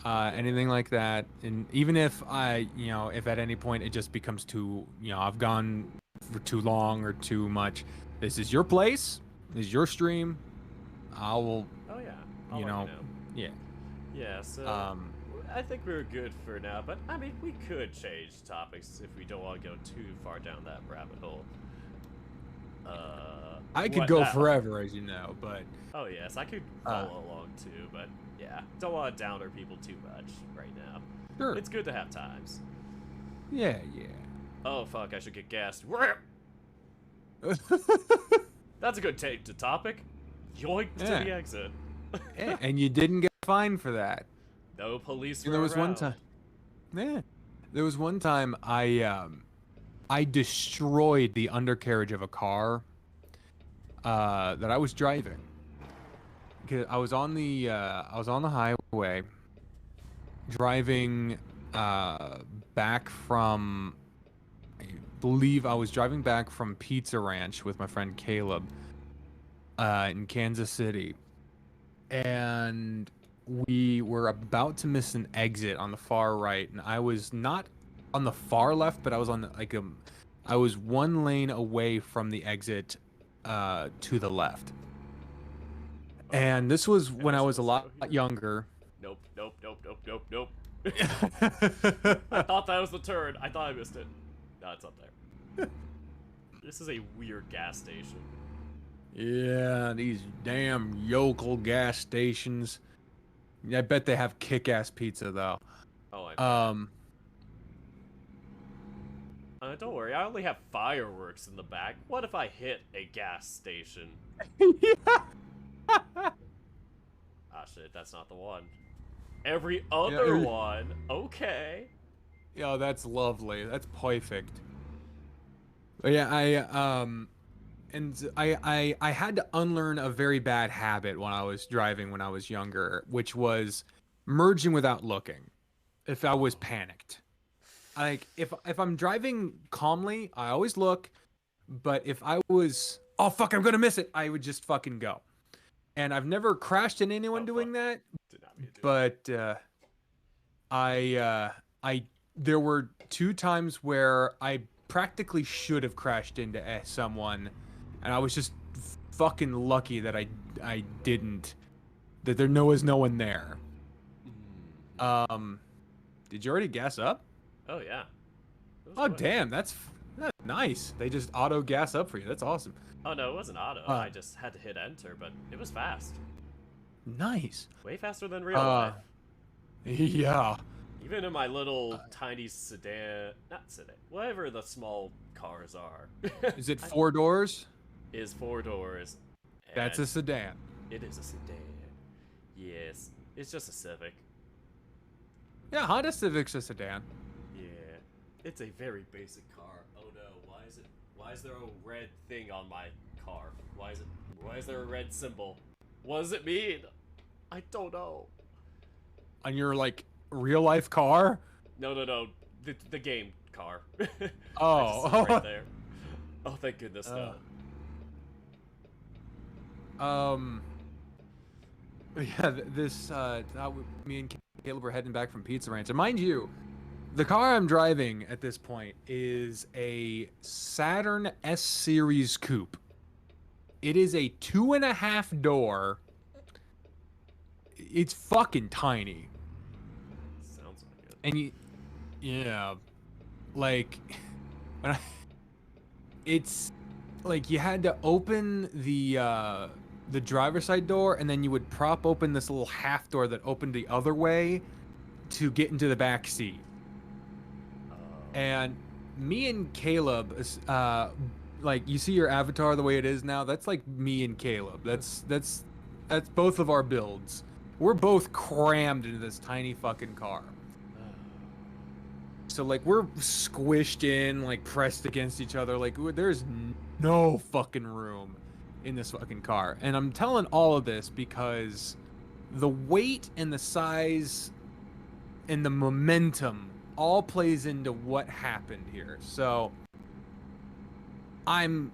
Anything like that. And even if if at any point it just becomes too, I've gone for too long or too much. This is your place. This is your stream. I will, Oh yeah. I'll you let know, yeah. Yeah, so I think we're good for now, but I mean, we could change topics if we don't want to go too far down that rabbit hole. I could what go now? forever, as you know, but Oh yes, I could follow along too, but yeah, don't want to downer people too much right now. sure. It's good to have times. Yeah, Oh fuck, I should get gassed. yeah. That's a good take to topic. Yoink to Yeah. the exit. Yeah, and you didn't get fined for that. No police And were there was one around. time. Yeah, there was one time I destroyed the undercarriage of a car that I was driving. Because I was on the highway, driving back from. I believe I was driving back from Pizza Ranch with my friend Caleb in Kansas City, and we were about to miss an exit on the far right, and I was not on the far left, but I was on I was one lane away from the exit to the left. And this was when I was a lot younger. Nope, nope, nope, nope, nope, nope. I thought that was the turn. I thought I missed it. No, it's up there. This is a weird gas station. Yeah, these damn yokel gas stations. I bet they have kick-ass pizza though. Oh, don't worry. I only have fireworks in the back. What if I hit a gas station? Ah, shit, that's not the one. Every other Yeah. one. Okay. Yeah, that's lovely. That's perfect. But yeah, I had to unlearn a very bad habit when I was driving when I was younger, which was merging without looking. If I was panicked, like if I'm driving calmly, I always look. But if I was, oh fuck, I'm gonna miss it, I would just fucking go. And I've never crashed into anyone Oh, doing fuck. that. Did not mean to do that. But there were 2 times where I practically should have crashed into someone, and I was just fucking lucky that I didn't. That there was no one there. Did you already gas up? Oh, yeah. It was Oh quick. damn, that's nice. They just auto gas up for you. That's awesome. Oh, no, it wasn't auto. I just had to hit enter, but it was fast. Nice. Way faster than real life. Yeah. Even in my little tiny sedan, not sedan, whatever the small cars are. Is it 4 doors? Is 4 doors. That's a and sedan. It is a sedan. Yes. It's just a Civic. Yeah, Honda Civic's a sedan. Yeah. It's a very basic car. Oh no, why Why is there a red thing on my car? Why is there a red symbol? What does it mean? I don't know. On your like real life car? No. The game car. Oh. I just saw it right there. Oh, thank goodness, no. Yeah, me and Caleb were heading back from Pizza Ranch, and mind you, the car I'm driving at this point is a Saturn S Series coupe. It is a 2.5 door. It's fucking tiny. Sounds like it. And yeah, like, it's like you had to open the driver's side door, and then you would prop open this little half door that opened the other way to get into the back seat. And me and Caleb, like, you see your avatar the way it is now. That's like me and Caleb. That's both of our builds. We're both crammed into this tiny fucking car. So like we're squished in, like pressed against each other. Like there's no fucking room in this fucking car. And I'm telling all of this because the weight and the size and the momentum all plays into what happened here. So I'm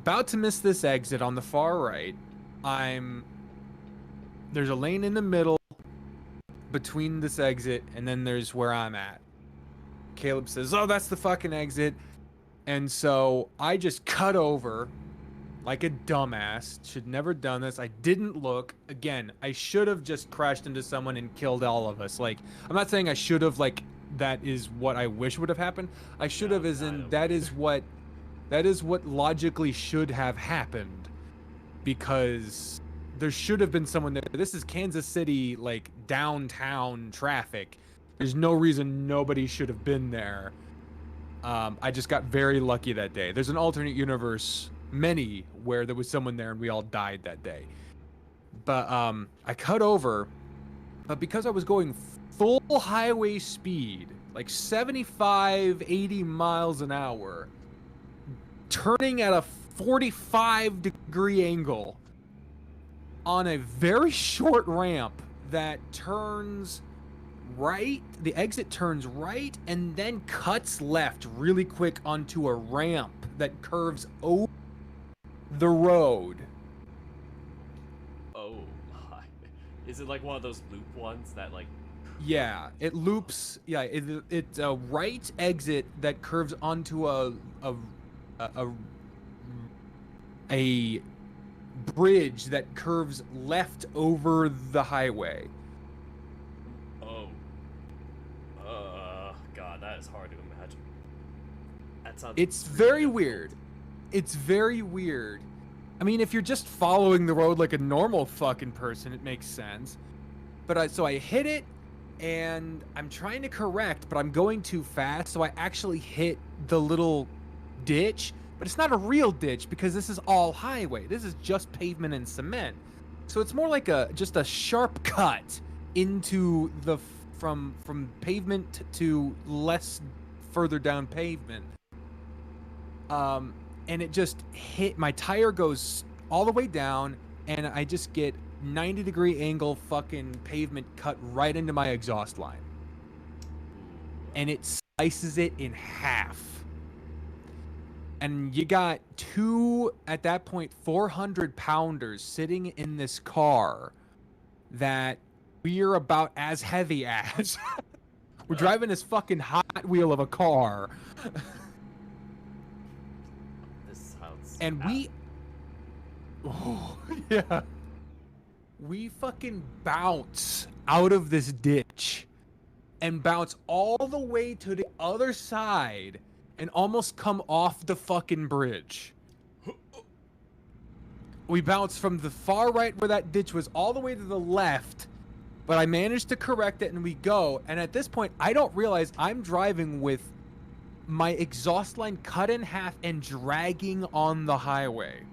about to miss this exit on the far right. There's a lane in the middle between this exit, and then there's where I'm at. Caleb says, "Oh, that's the fucking exit." And so I just cut over like a dumbass. Should never done this. I didn't look. Again, I should have just crashed into someone and killed all of us. Like, I'm not saying I should have, like, that is what I wish would have happened. I should have, as in that is what logically should have happened, because there should have been someone there. This is Kansas City, like, downtown traffic. There's no reason nobody should have been there. I just got very lucky that day. There's an alternate universe, many, where there was someone there and we all died that day. But I cut over, but because I was going full highway speed, like 75, 80 miles an hour, turning at a 45-degree angle on a very short ramp that turns right, the exit turns right and then cuts left really quick onto a ramp that curves over the road. Oh my. Is it like one of those loop ones that, like... Yeah, it loops. Yeah, it's a right exit that curves onto a bridge that curves left over the highway. Oh. God, that is hard to imagine. That sounds... It's very weird. It's very weird. I mean, if you're just following the road like a normal fucking person, it makes sense. But so I hit it, and I'm trying to correct, but I'm going too fast, so I actually hit the little ditch. But it's not a real ditch because this is all highway. This is just pavement and cement. So it's more like just a sharp cut into the from pavement to less further down pavement. And it just hit, my tire goes all the way down, and I just get 90-degree angle fucking pavement cut right into my exhaust line. And it slices it in half. And you got two, at that point, 400-pounders sitting in this car that we're about as heavy as. We're driving this fucking Hot Wheel of a car. This sounds... And we... Oh, yeah. We fucking bounce out of this ditch and bounce all the way to the other side and almost come off the fucking bridge. We bounced from the far right where that ditch was all the way to the left, but I managed to correct it and we go. And at this point, I don't realize I'm driving with my exhaust line cut in half and dragging on the highway.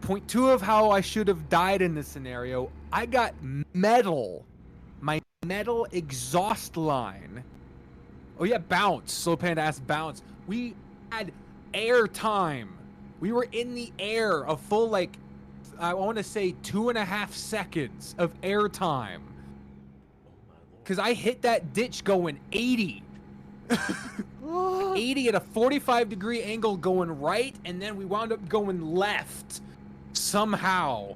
Point two of how I should have died in this scenario, I got metal. My metal exhaust line. Oh yeah, bounce. Slow Panda asked bounce. We had air time. We were in the air a full, like, I want to say 2.5 seconds of air time. Oh my lord. Because I hit that ditch going 80. 80 at a 45-degree angle going right, and then we wound up going left somehow.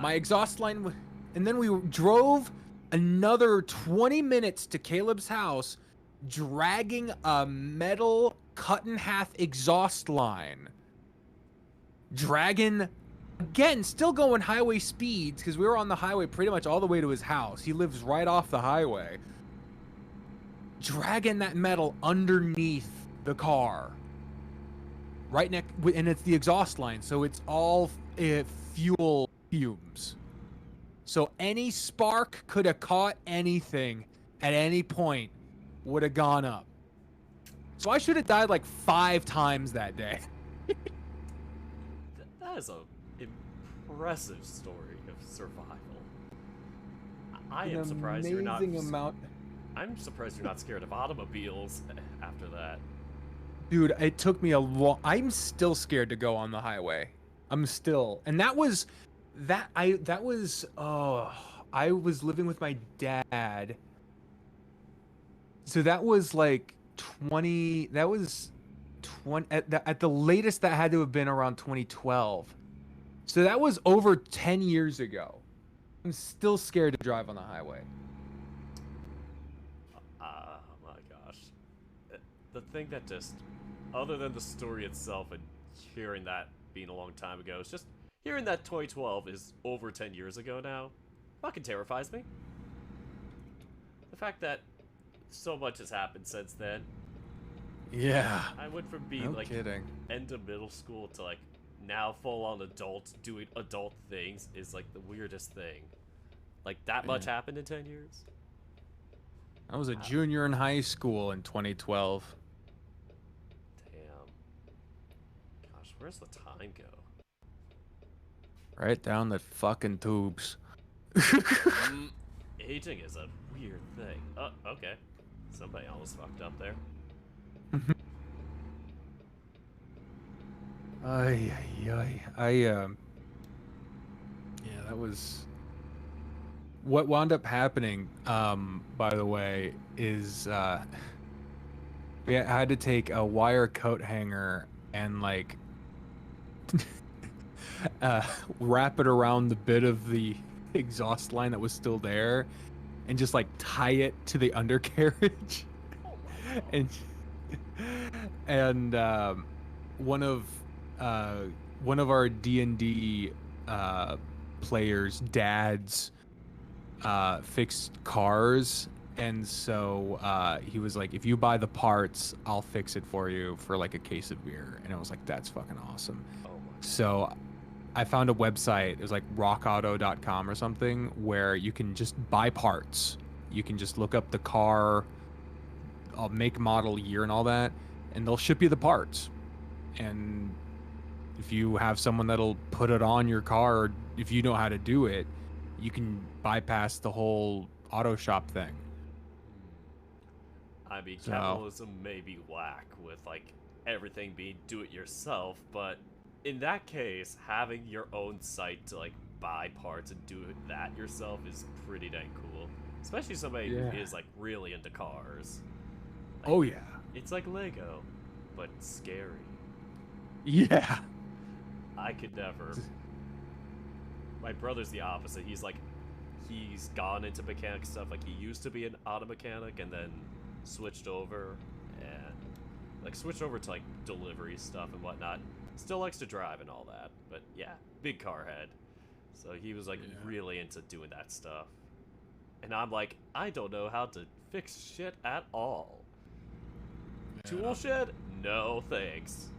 My exhaust line, and then we drove another 20 minutes to Caleb's house, dragging a metal cut-in-half exhaust line. Dragging, again, still going highway speeds, because we were on the highway pretty much all the way to his house. He lives right off the highway. Dragging that metal underneath the car. Right next, and it's the exhaust line, so it's all fuel fumes. So any spark could have caught anything at any point, would have gone up. So I should have died like 5 times that day. That is a impressive story of survival. I am surprised you're not. I'm surprised you're not scared of automobiles after that. Dude, it took me a long. I'm still scared to go on the highway. I'm still, and that was. I was living with my dad. So that was like 20. That was 20 at the latest. That had to have been around 2012. So that was over 10 years ago. I'm still scared to drive on the highway. Oh my gosh. The thing that just, other than the story itself and hearing that being a long time ago, it's just hearing that 2012 is over 10 years ago now fucking terrifies me. The fact that so much has happened since then. Yeah. I went from being No like kidding. end of middle school to like now full-on adult doing adult things is like the weirdest thing. Like that much happened in 10 years? I was a junior in high school in 2012. Damn. Gosh, where's the time go? Right down the fucking tubes. Aging is a weird thing. Oh, okay. Somebody almost fucked up there. Yeah, that was what wound up happening. By the way, is we had to take a wire coat hanger and like wrap it around the bit of the exhaust line that was still there, and just like tie it to the undercarriage. and one of our D&D players' dads fixed cars, and so he was like, if you buy the parts, I'll fix it for you for like a case of beer. And I was like, that's fucking awesome. Oh my. So I found a website, it was like rockauto.com or something, where you can just buy parts. You can just look up the car, make, model, year, and all that, and they'll ship you the parts. And if you have someone that'll put it on your car, or if you know how to do it, you can bypass the whole auto shop thing. I mean, So- capitalism may be whack with like everything being do-it-yourself, but in that case, having your own site to like buy parts and do that yourself is pretty dang cool. Especially somebody Yeah. who is like really into cars. Oh yeah. It's like Lego, but scary. Yeah. I could never. My brother's the opposite. He's like, he's gone into mechanic stuff. Like he used to be an auto mechanic and then switched over to like delivery stuff and whatnot. Still likes to drive and all that, but yeah, big car head. So he was like really into doing that stuff. And I'm like, I don't know how to fix shit at all. Tool shed? No thanks.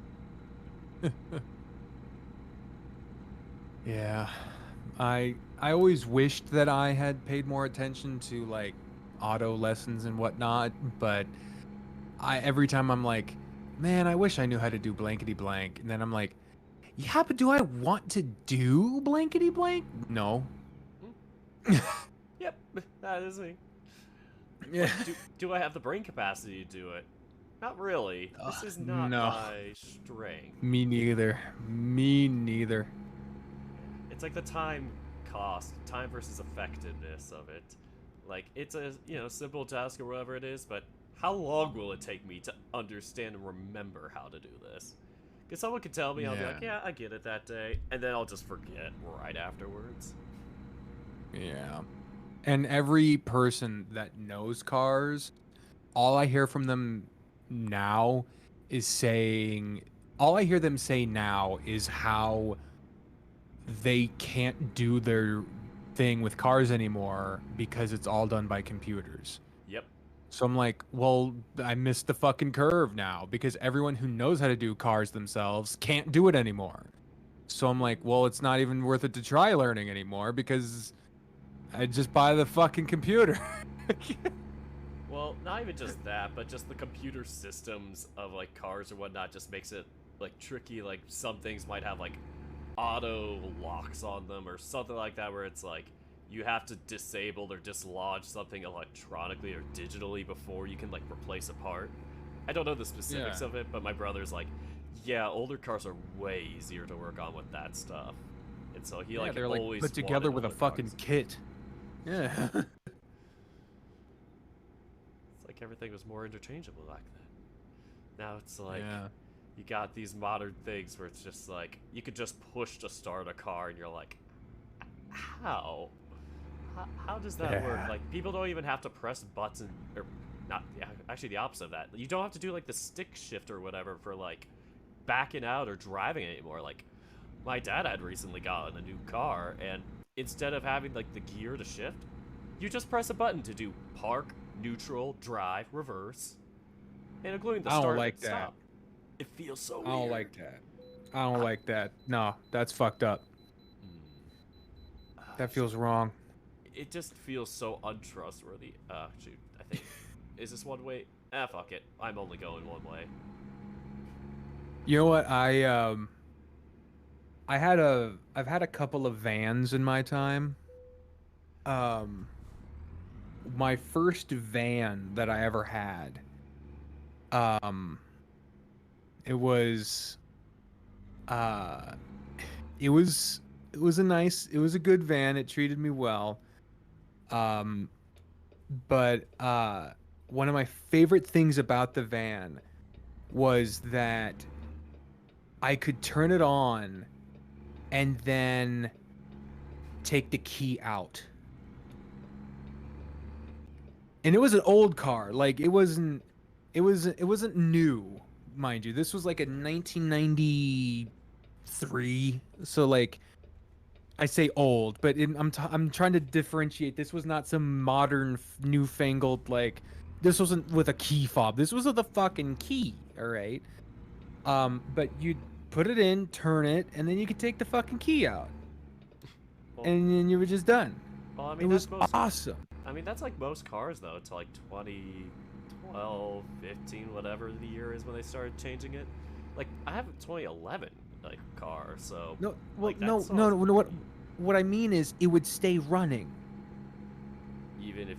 Yeah. I always wished that I had paid more attention to like auto lessons and whatnot, but every time I'm like, man, I wish I knew how to do blankety blank, and then I'm like, yeah, but do I want to do blankety blank? No. Yep, that is me. Yeah. Do I have the brain capacity to do it? Not really. This is not no. my strength. Me neither. Me neither. It's like the time cost, time versus effectiveness of it. Like, it's a, simple task or whatever it is, but how long will it take me to understand and remember how to do this? Because someone could tell me, I'll be like, yeah, I get it that day, and then I'll just forget right afterwards. Yeah. And every person that knows cars, all I hear from them now is saying, all I hear them say now is how they can't do their thing with cars anymore because it's all done by computers. Yep. So I'm like, well, I missed the fucking curve now because everyone who knows how to do cars themselves can't do it anymore. So I'm like, well, it's not even worth it to try learning anymore because I just buy the fucking computer. Well, not even just that, but just the computer systems of, like, cars or whatnot just makes it, like, tricky. Like, some things might have, like, auto locks on them or something like that, where it's like you have to disable or dislodge something electronically or digitally before you can, like, replace a part. I don't know the specifics of it, but my brother's like, yeah, older cars are way easier to work on with that stuff, and so he they're always put together with a wanted older fucking cars. kit. Yeah. It's like everything was more interchangeable back then. Now it's like, Yeah. you got these modern things where it's just like, you could just push to start a car, and you're like, how? How does that work? Yeah. Like, people don't even have to press button, or not, yeah, actually the opposite of that. You don't have to do, like, the stick shift or whatever for, like, backing out or driving anymore. Like, my dad had recently gotten a new car, and instead of having, like, the gear to shift, you just press a button to do park, neutral, drive, reverse, and including the I don't start like and that. stop. It feels so weird. I don't like that. I don't like that. No, that's fucked up. That feels wrong. It just feels so untrustworthy. Shoot, I think, is this one way? Fuck it. I'm only going one way. You know what? I've had a couple of vans in my time. My first van that I ever had, it was a good van. It treated me well. But one of my favorite things about the van was that I could turn it on and then take the key out. And it was an old car. Like, it wasn't new, mind you. This was like a 1993. So, like, I say old, but I'm trying to differentiate. This was not some modern newfangled, like, this wasn't with a key fob. This was with a fucking key, all right? But you'd put it in, turn it, and then you could take the fucking key out. Well, And then you were just done. well, I It mean, was that's most. awesome. I mean, that's like most cars, though. To like 2012, 15, whatever the year is when they started changing it. Like, I have a 2011 like car, so No, well, like, no, that's no, all- no. What I mean is, it would stay running. even if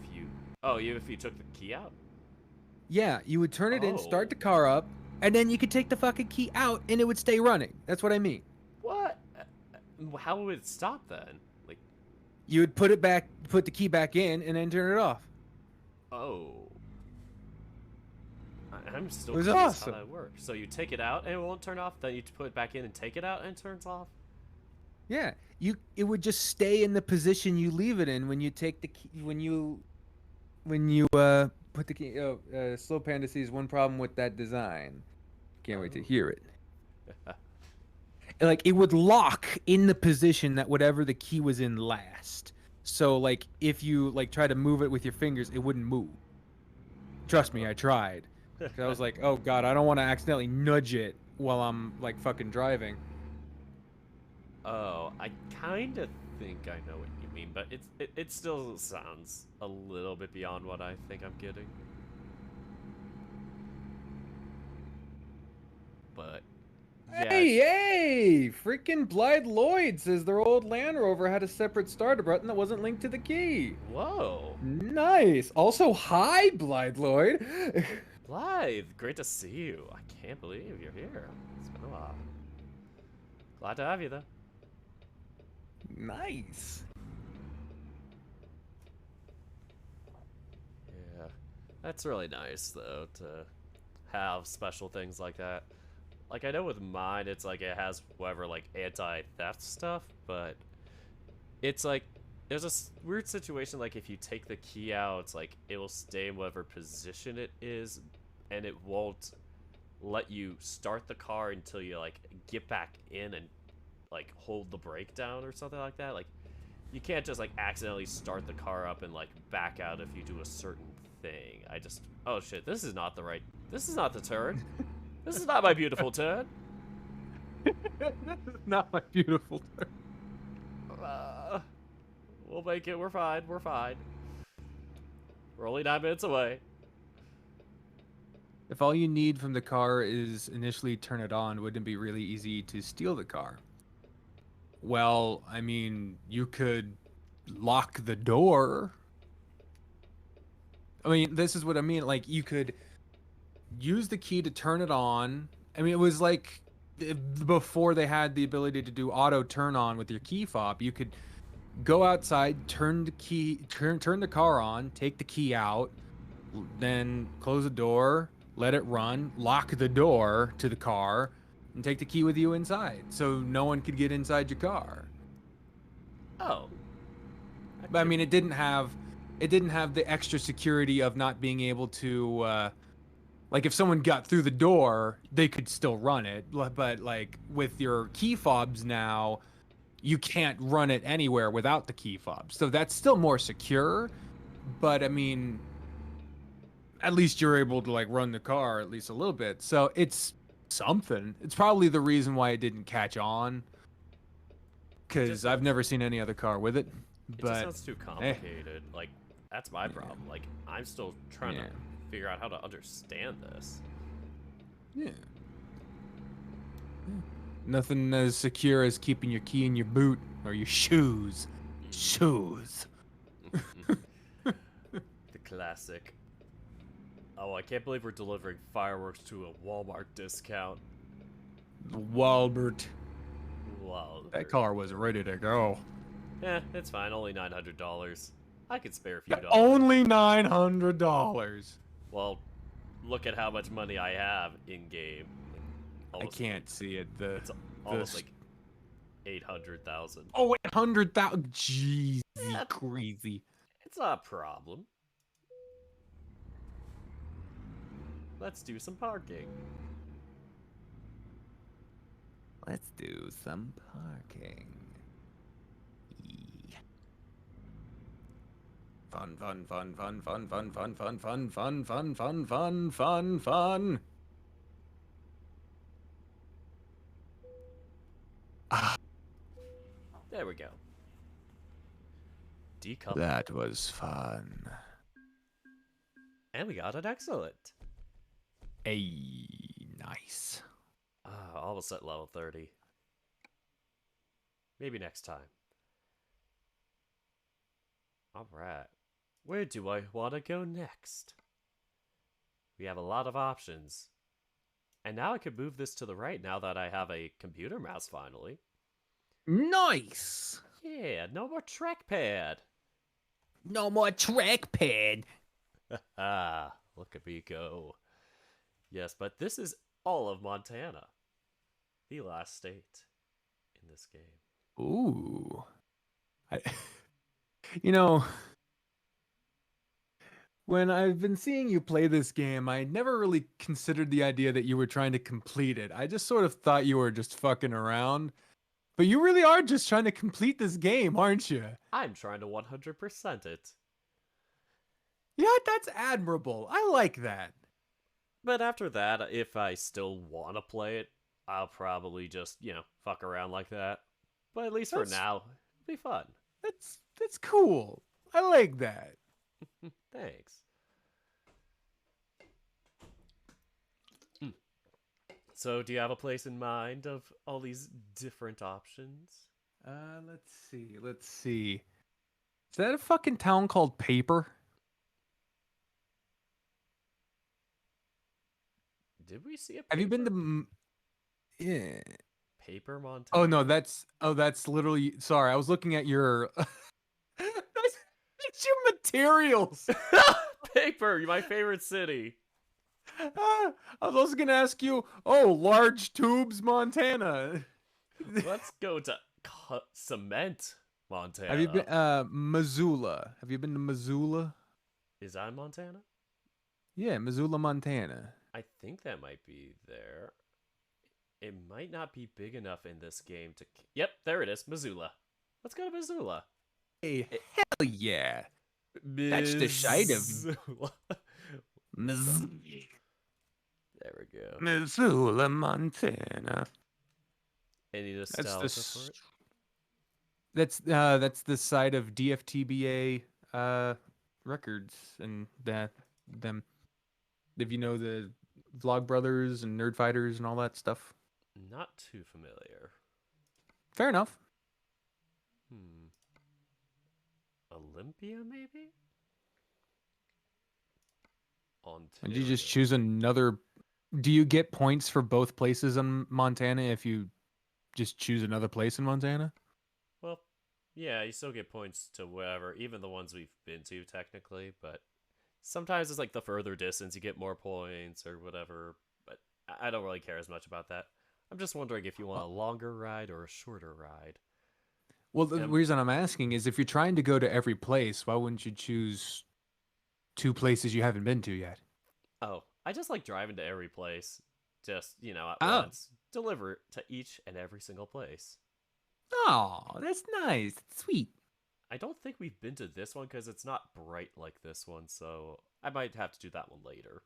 you took the key out. Yeah, you would turn it in, Oh. start the car up, and then you could take the fucking key out, and it would stay running. That's what I mean. What? How would it stop then? Like, You would put the key back in, and then turn it off. oh. I'm still It was curious awesome. how that works. So you take it out and it won't turn off. Then you put it back in and take it out and it turns off. Yeah, it would just stay in the position you leave it in when you take the key, when you put the key. Slow Panda sees one problem with that design. Can't wait to hear it. Like, it would lock in the position that whatever the key was in last. So, like, if you like try to move it with your fingers, it wouldn't move. Trust me, I tried. 'Cause I was like, oh god, I don't want to accidentally nudge it while I'm like fucking driving. Oh, I kind of think I know what you mean, but it still sounds a little bit beyond what I think I'm getting. But yeah, Hey, freaking Blythe Lloyd says their old Land Rover had a separate starter button that wasn't linked to the key. whoa. Nice. Also, hi, Blythe Lloyd. Blythe, great to see you. I can't believe you're here. It's been a while. Glad to have you, though. Nice. Yeah, that's really nice, though, to have special things like that. Like, I know with mine, it's like it has whatever, like, anti-theft stuff, but it's like, there's a weird situation, like, if you take the key out, it's like, it will stay in whatever position it is, and it won't let you start the car until you, like, get back in and, like, hold the brake down or something like that. Like, you can't just, like, accidentally start the car up and, like, back out if you do a certain thing. Oh shit, this is not the turn. This is not my beautiful turn. Not my beautiful turn. We'll make it. We're fine. We're fine. We're only 9 minutes away. If all you need from the car is initially turn it on, wouldn't it be really easy to steal the car? Well, I mean, you could lock the door. I mean, this is what I mean. Like, you could use the key to turn it on. I mean, it was like before they had the ability to do auto turn on with your key fob. You could go outside, turn the car on, take the key out, then close the door, let it run, lock the door to the car, and take the key with you inside, so no one could get inside your car. Oh. But I mean, it didn't have the extra security of not being able to, like, if someone got through the door, they could still run it. But like with your key fobs now, you can't run it anywhere without the key fob. So that's still more secure. But I mean, at least you're able to, like, run the car at least a little bit. So it's something. It's probably the reason why it didn't catch on. Because I've never seen any other car with it. It But just sounds too complicated. Like, that's my problem. Like, I'm still trying to figure out how to understand this. Yeah. Nothing as secure as keeping your key in your boot or your shoes. Shoes. The classic. Oh, I can't believe we're delivering fireworks to a Walmart discount. Walbert. Wow. That car was ready to go. Eh, it's fine. Only $900. I could spare a few dollars. Only $900. Well, look at how much money I have in game. I can't see it. It's almost like 800,000. Oh, 800,000. Jeez, Yeah. crazy. It's not a problem. Let's do some parking. Let's do some parking. Fun, fun, fun, fun, fun, fun, fun, fun, fun, fun, fun, fun, fun, fun, fun. There we go. Decouple. That was fun. And we got an excellent. Nice. Almost at level 30. Maybe next time. Alright. Where do I want to go next? We have a lot of options. And now I could move this to the right now that I have a computer mouse finally. Nice. Yeah, no more trackpad. No more trackpad. Ah, look at me go. Yes, but this is all of Montana. The last state in this game. Ooh. You know, when I've been seeing you play this game, I never really considered the idea that you were trying to complete it. I just sort of thought you were just fucking around. But you really are just trying to complete this game, aren't you? I'm trying to 100% it. Yeah, that's admirable. I like that. But after that, if I still want to play it, I'll probably just, fuck around like that. But at least for now, it'll be fun. That's cool. I like that. Thanks. So, do you have a place in mind of all these different options? Let's see. Is that a fucking town called Paper? Did we see a Have you been to? paper? Yeah. Paper Montana? Oh no, that's literally. Sorry, I was looking at your. That's your materials. Paper, my favorite city. I was also gonna ask you. Oh, Large Tubes, Montana. Let's go to Cement, Montana. Have you been Missoula? Have you been to Missoula? Is that in Montana? Yeah, Missoula, Montana. I think that might be there. It might not be big enough in this game to. Yep, there it is, Missoula. Let's go to Missoula. Hey, hell yeah! That's the side of- Missoula. There we go. Missoula, Montana. Any That's nostalgia the. for it? That's the side of DFTBA records and them. If you know the Vlogbrothers and Nerd Fighters and all that stuff. Not too familiar. Fair enough. Olympia, maybe? And you just Ontario. choose another. Do you get points for both places in Montana if you just choose another place in Montana? Well, yeah, you still get points to wherever, even the ones we've been to technically, but sometimes it's like the further distance you get more points or whatever, but I don't really care as much about that. I'm just wondering if you want a longer ride or a shorter ride. Well, the reason I'm asking is if you're trying to go to every place, why wouldn't you choose two places you haven't been to yet? Oh, I just like driving to every place. Just, at Oh. once. Deliver to each and every single place. Oh, that's nice. That's sweet. I don't think we've been to this one because it's not bright like this one, so I might have to do that one later.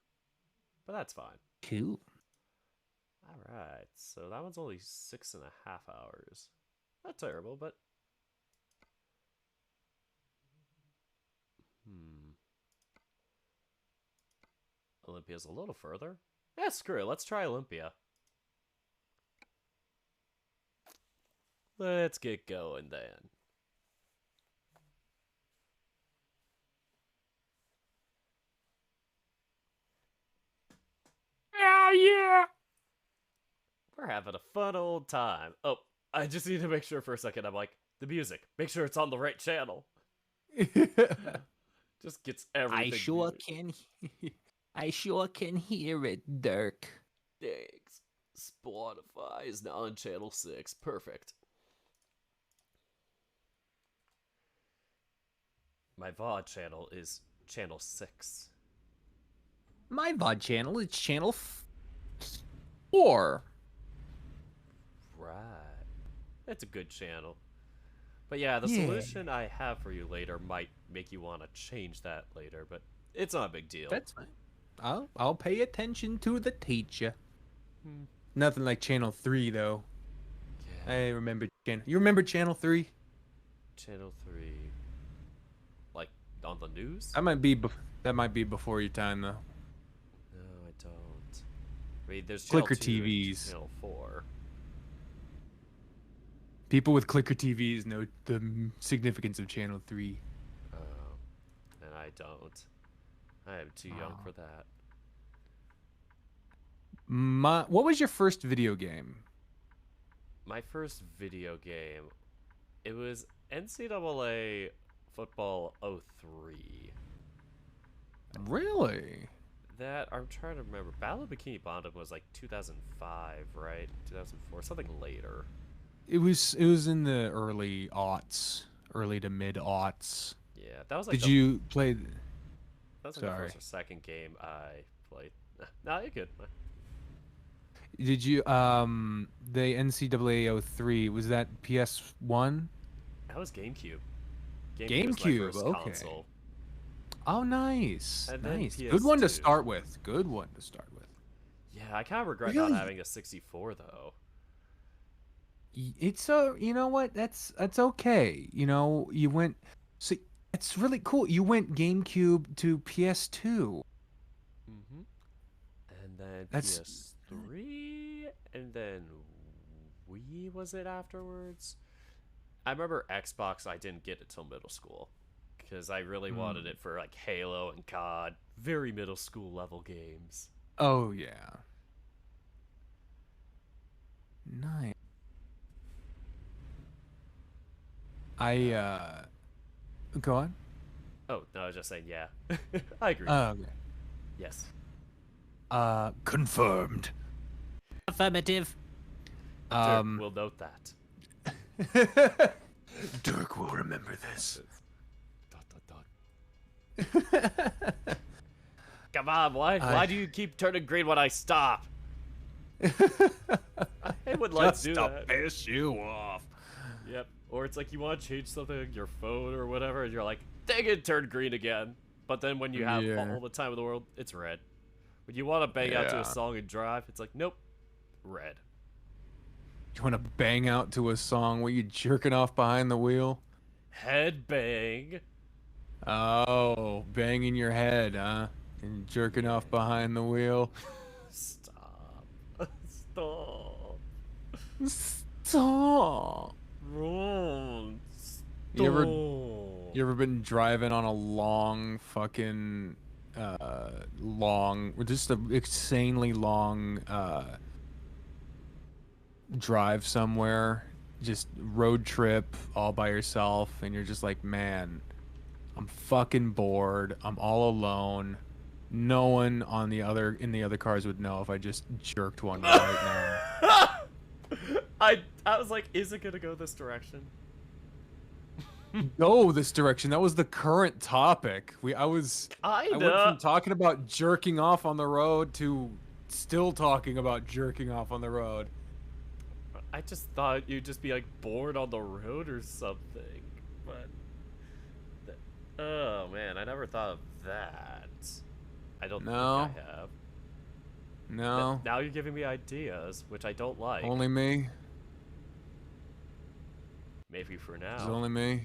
But that's fine. Cool. Alright, so that one's only 6.5 hours. Not terrible, but... Olympia's a little further. Yeah, screw it. Let's try Olympia. Let's get going then. Hell yeah! We're having a fun old time. Oh, I just need to make sure for a second. I'm like, the music. Make sure it's on the right channel. Just gets everything. I sure can hear it, Dirk. Thanks. Spotify is now on channel 6. Perfect. My VOD channel is channel 6. My VOD channel is channel 4. Right. That's a good channel. But yeah, the Yeah. solution I have for you later might make you want to change that later, but it's not a big deal. That's fine. I'll pay attention to the teacher. Nothing like Channel 3, though. Yeah. I remember Channel. You remember Channel 3? Channel 3. Like, on the news? That might be before your time, though. No, I don't. I mean, there's Channel Clicker 2 and TVs. Channel 4. People with clicker TVs know the significance of Channel 3. Oh. And I don't. I am too young for that. What was your first video game? My first video game, it was NCAA Football 03. Really? That, I'm trying to remember. Battle of Bikini Bottom was like 2005, right? 2004, something later. It was in the early aughts, early to mid aughts. Yeah, that was like Did you play? that was like the Sorry. first or second game I played. Nah, you're good. Did you the NCAA 03, was that PS1? That was GameCube. Was my GameCube, first okay. console. Oh, nice. And then Nice. Good one to PS2. start with. Good one to start with. Yeah, I kind of regret Really? not having a 64 though. It's you know what? That's okay. You know, you went so it's really cool. You went GameCube to PS2. Mm-hmm. And then That's- PS3, and then Wii was it afterwards? I remember Xbox. I didn't get it till middle school because I really wanted it for like Halo and COD, very middle school level games. Oh yeah. Nice. I go on. Oh no, I was just saying yeah. I agree. Okay. Yes. Confirmed. Affirmative. Dirk will note that. Dirk will remember this. Dot, dot, dot. Come on, why do you keep turning green when I stop? I hate when lights do that. piss you off. Yep. Or it's like you want to change something on your phone or whatever, and you're like, dang it, turned green again. But then when you have Yeah. all the time in the world, it's red. When you want to bang out to Yeah. a song and drive, it's like, nope, red. You want to bang out to a song where you jerking off behind the wheel? Head bang. Oh, banging your head, huh? And jerking off behind the wheel. Stop. Stop. Stop. Ron. You ever- Stop. You ever been driving on a long fucking just a insanely long drive somewhere, just road trip all by yourself, and you're just like, man, I'm fucking bored. I'm all alone. No one on the other cars would know if I just jerked one right now. I was like, is it gonna go this direction? Go this direction. That was the current topic. I went from talking about jerking off on the road to still talking about jerking off on the road. I just thought you'd just be like bored on the road or something, but oh man, I never thought of that. I don't No. think I have. No, Now you're giving me ideas, which I don't like. only me. Maybe for It's now. only me.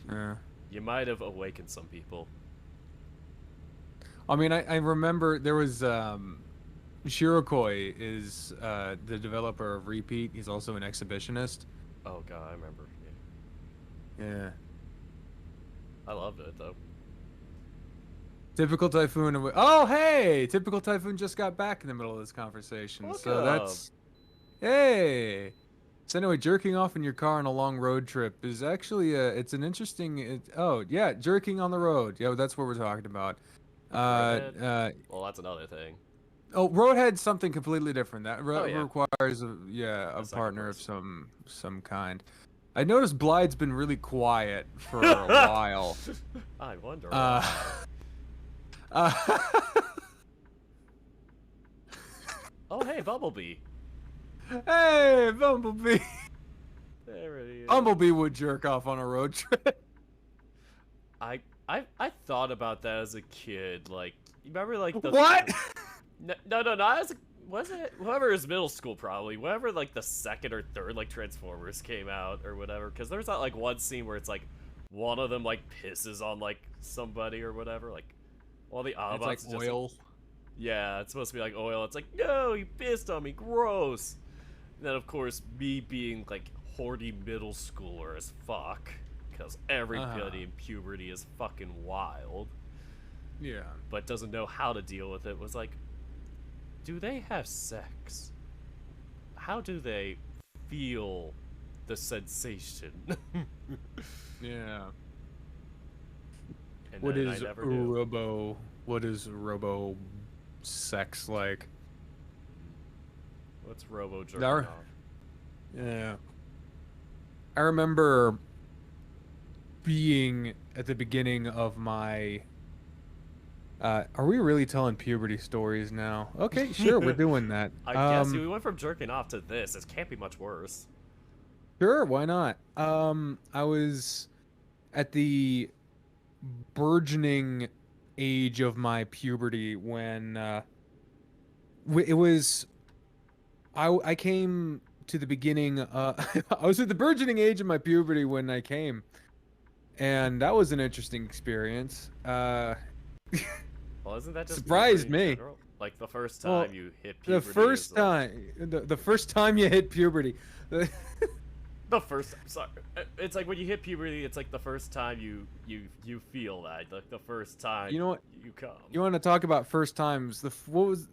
Yeah. You might have awakened some people. I mean, I remember there was Shirokoi is the developer of Repeat. He's also an exhibitionist. Oh god, I remember. Yeah. Yeah. I loved it though. Typical Typhoon. Oh, hey! Typical Typhoon just got back in the middle of this conversation. So Welcome. that's. Hey! So anyway, jerking off in your car on a long road trip is actually it's an interesting. Oh yeah, jerking on the road. Yeah, that's what we're talking about. Roadhead? Well, that's another thing. Oh, Roadhead's something completely different. That Oh, yeah. requires a A second partner of person. some kind. I noticed Blyde's been really quiet for a while. I wonder. Uh, why. Oh hey, Bumblebee. Hey, Bumblebee! There it is. Bumblebee would jerk off on a road trip. I thought about that as a kid. Like, you remember like the What? No. Was it whoever is middle school probably? Whenever like the second or third like Transformers came out or whatever. Because there's that like one scene where it's like one of them like pisses on like somebody or whatever. Like all the Autobots. It's like just, oil. yeah, it's supposed to be like oil. It's like no, you pissed on me. Gross. And then of course me being like horny middle schooler as fuck. Because everybody in puberty is fucking wild, Yeah. but doesn't know how to deal with it. Was like, do they have sex? How do they feel the sensation? Yeah. And What then I is never knew. What is Robo sex like? What's Robo jerking Dar- off? Yeah. I remember being at the beginning of my are we really telling puberty stories now? Okay, sure, we're doing that. I guess we went from jerking off to this. It can't be much worse. Sure, why not? I was at the burgeoning age of my puberty when it was I came to the beginning I was at the burgeoning age of my puberty when I came, and that was an interesting experience. Well, isn't that just Surprised puberty in me. general? Like the first time Well, you hit The puberty. first is, like, time the first time you hit puberty. The first, sorry, it's like when you hit puberty. It's like the first time you feel that, like the first time You know what? you come. You want to talk about first times? What was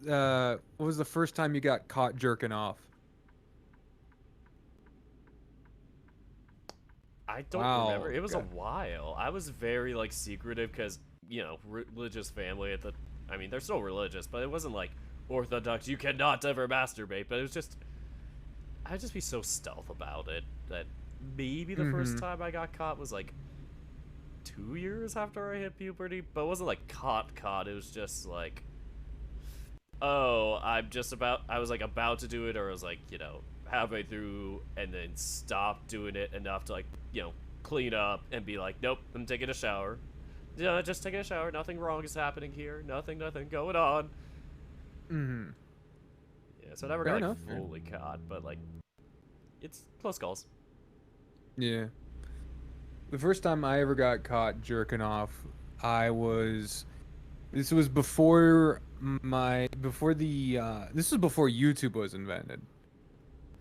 the first time you got caught jerking off? I don't Wow, remember. It was a okay. while. I was very like secretive because religious family at the. I mean, they're still religious, but it wasn't like orthodox. You cannot ever masturbate. But it was just. I'd just be so stealth about it that maybe the first time I got caught was like 2 years after I hit puberty, but it wasn't like caught. It was just like, oh, I was like about to do it, or I was like, halfway through, and then stop doing it enough to like, clean up and be like, nope, I'm taking a shower. Yeah, just taking a shower. Nothing wrong is happening here. Nothing going on. Mm-hmm. Yeah, so I never Fair got like enough, yeah. fully caught, but like, it's close calls. Yeah. The first time I ever got caught jerking off, this was before this was before YouTube was invented.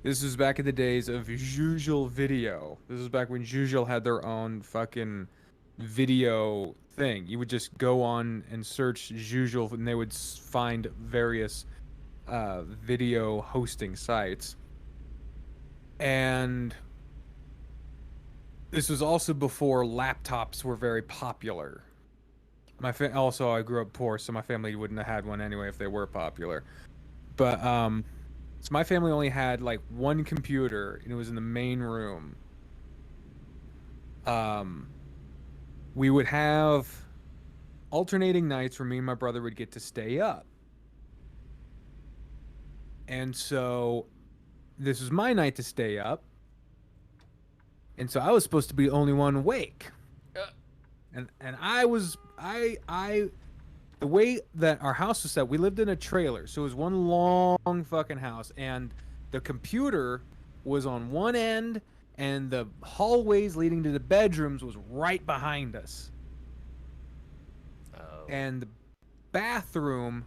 This was back in the days of Jujel Video. This was back when Jujel had their own fucking video thing. You would just go on and search Jujel, and they would find various video hosting sites. And this was also before laptops were very popular. Also, I grew up poor, so my family wouldn't have had one anyway if they were popular. But so my family only had like one computer, and it was in the main room. We would have alternating nights where me and my brother would get to stay up. And so this was my night to stay up. And so I was supposed to be the only one awake. And the way that our house was set, we lived in a trailer. So it was one long fucking house, and the computer was on one end, and the hallways leading to the bedrooms was right behind us. Oh. And the bathroom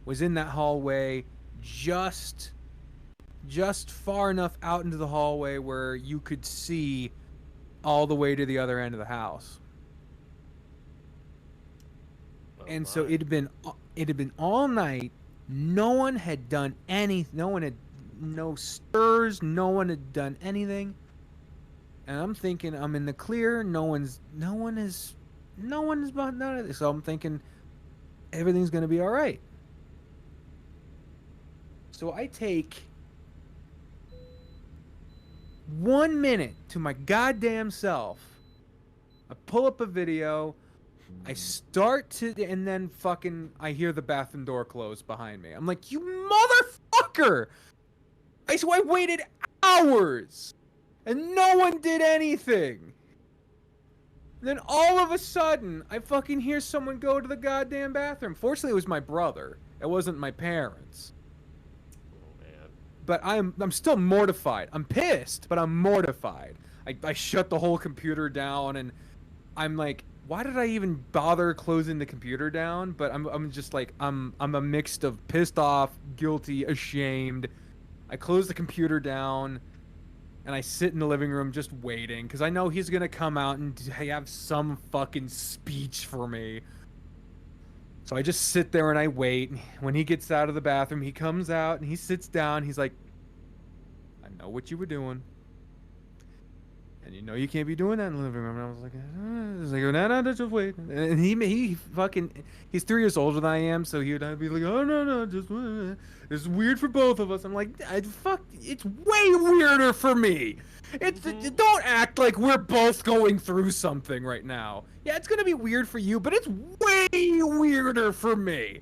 was in that hallway, just far enough out into the hallway where you could see all the way to the other end of the house. Oh, And so my. it had been all night. No one had done anything. No one had no stirs. No one had done anything. And I'm thinking I'm in the clear. No one is about none of this. So I'm thinking everything's gonna be all right. So I take 1 minute to my goddamn self. I pull up a video. I start to, and then fucking, I hear the bathroom door close behind me. I'm like, you motherfucker! So I waited hours, and no one did anything. Then all of a sudden, I fucking hear someone go to the goddamn bathroom. Fortunately, it was my brother. It wasn't my parents. Oh, man. But I'm still mortified. I'm pissed, but I'm mortified. I shut the whole computer down, and I'm like, why did I even bother closing the computer down? But I'm just like, I'm a mix of pissed off, guilty, ashamed. I close the computer down, and I sit in the living room just waiting, because I know he's gonna come out and have some fucking speech for me. So I just sit there and I wait. When he gets out of the bathroom, he comes out and he sits down. He's like, I know what you were doing. And you know you can't be doing that in the living room. And I was like, no, just wait. And he fucking, he's 3 years older than I am, so he'd be like, oh, no, just wait. It's weird for both of us. I'm like, it's way weirder for me. Don't act like we're both going through something right now. Yeah, it's gonna be weird for you, but it's way weirder for me.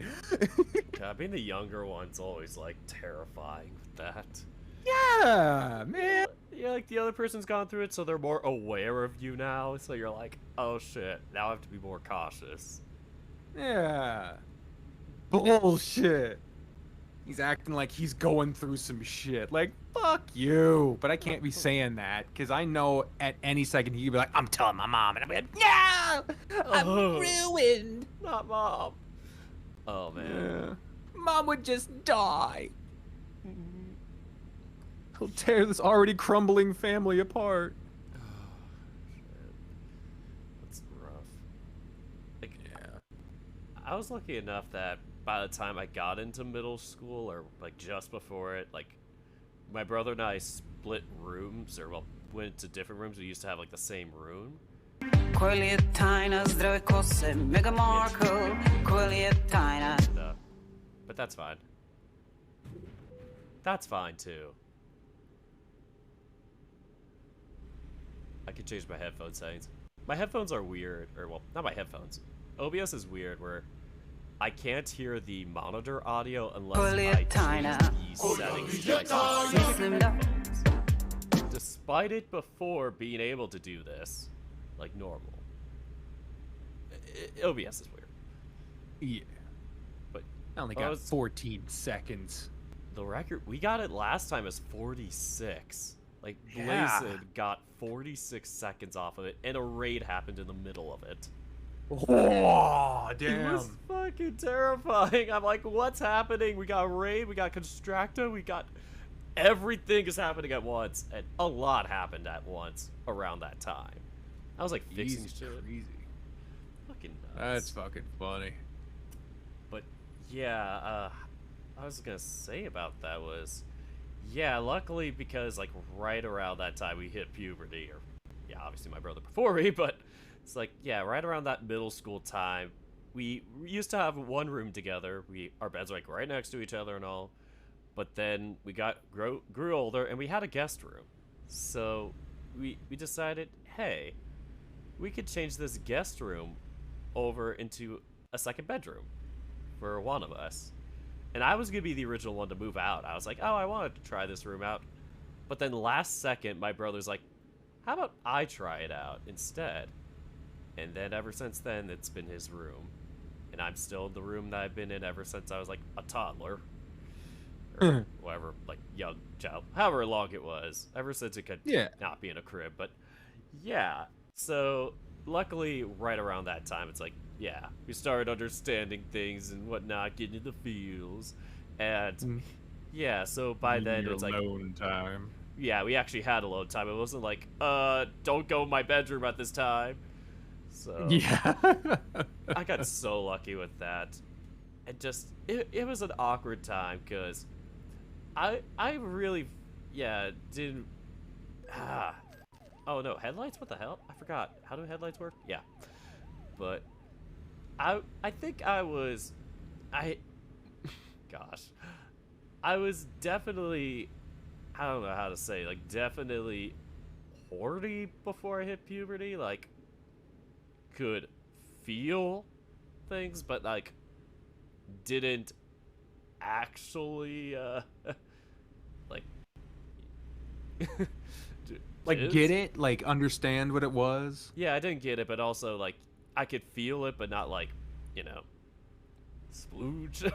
Yeah, being the younger one's always like terrifying with that. Yeah, man. Yeah, like the other person's gone through it, so they're more aware of you now. So you're like, oh shit, now I have to be more cautious. Yeah. Bullshit. He's acting like he's going through some shit. Like, fuck you. But I can't be saying that, because I know at any second he'd be like, I'm telling my mom. And I'm like, no! I'm Oh. ruined. Not mom. Oh man. Yeah. Mom would just die. He'll tear this already crumbling family apart. Shit. That's rough. Like, I was lucky enough that by the time I got into middle school, or like just before it, like my brother and I split rooms, or well, went to different rooms, we used to have like the same room. But that's fine. That's fine too. I can change my headphone settings. My headphones are weird, or well, not my headphones. OBS is weird where I can't hear the monitor audio unless I change the settings to like headphones. Despite it before being able to do this, like normal. OBS is weird. Yeah. But I only got 14 seconds. the record, we got it last time as 46. Like, Yeah. Blazed got 46 seconds off of it, and a raid happened in the middle of it. Oh, It damn. was fucking terrifying. I'm like, what's happening? We got raid, we got Constracta, we got... Everything is happening at once, and a lot happened at once around that time. I was like fixing Jesus, shit. crazy. Fucking nuts. That's fucking funny. But yeah, I was gonna say about that was, yeah, luckily because like right around that time we hit puberty, or yeah, obviously my brother before me, but it's like, yeah, right around that middle school time, we used to have one room together. Our beds were like right next to each other and all, but then we grew older and we had a guest room, so we decided, hey, we could change this guest room over into a second bedroom for one of us. And I was gonna be the original one to move out. I was like, oh, I wanted to try this room out. But then last second, my brother's like, how about I try it out instead? And then ever since then, it's been his room. And I'm still in the room that I've been in ever since I was like a toddler. Or whatever, like young child. However long it was. Ever since it could not be in a crib. But yeah, so luckily right around that time, it's like, yeah, we started understanding things and whatnot, getting into the feels, and yeah, so by then it's like alone time. Yeah, we actually had alone time. It wasn't like, don't go in my bedroom at this time. So Yeah. I got so lucky with that. And just it was an awkward time because I really didn't oh no, headlights? What the hell? I forgot. How do headlights work? Yeah. But I think I was definitely, I don't know how to say, like definitely horny before I hit puberty, like could feel things but like didn't actually like Like, get it? Like, understand what it was? Yeah, I didn't get it, but also, like, I could feel it, but not, like, you know, splooge.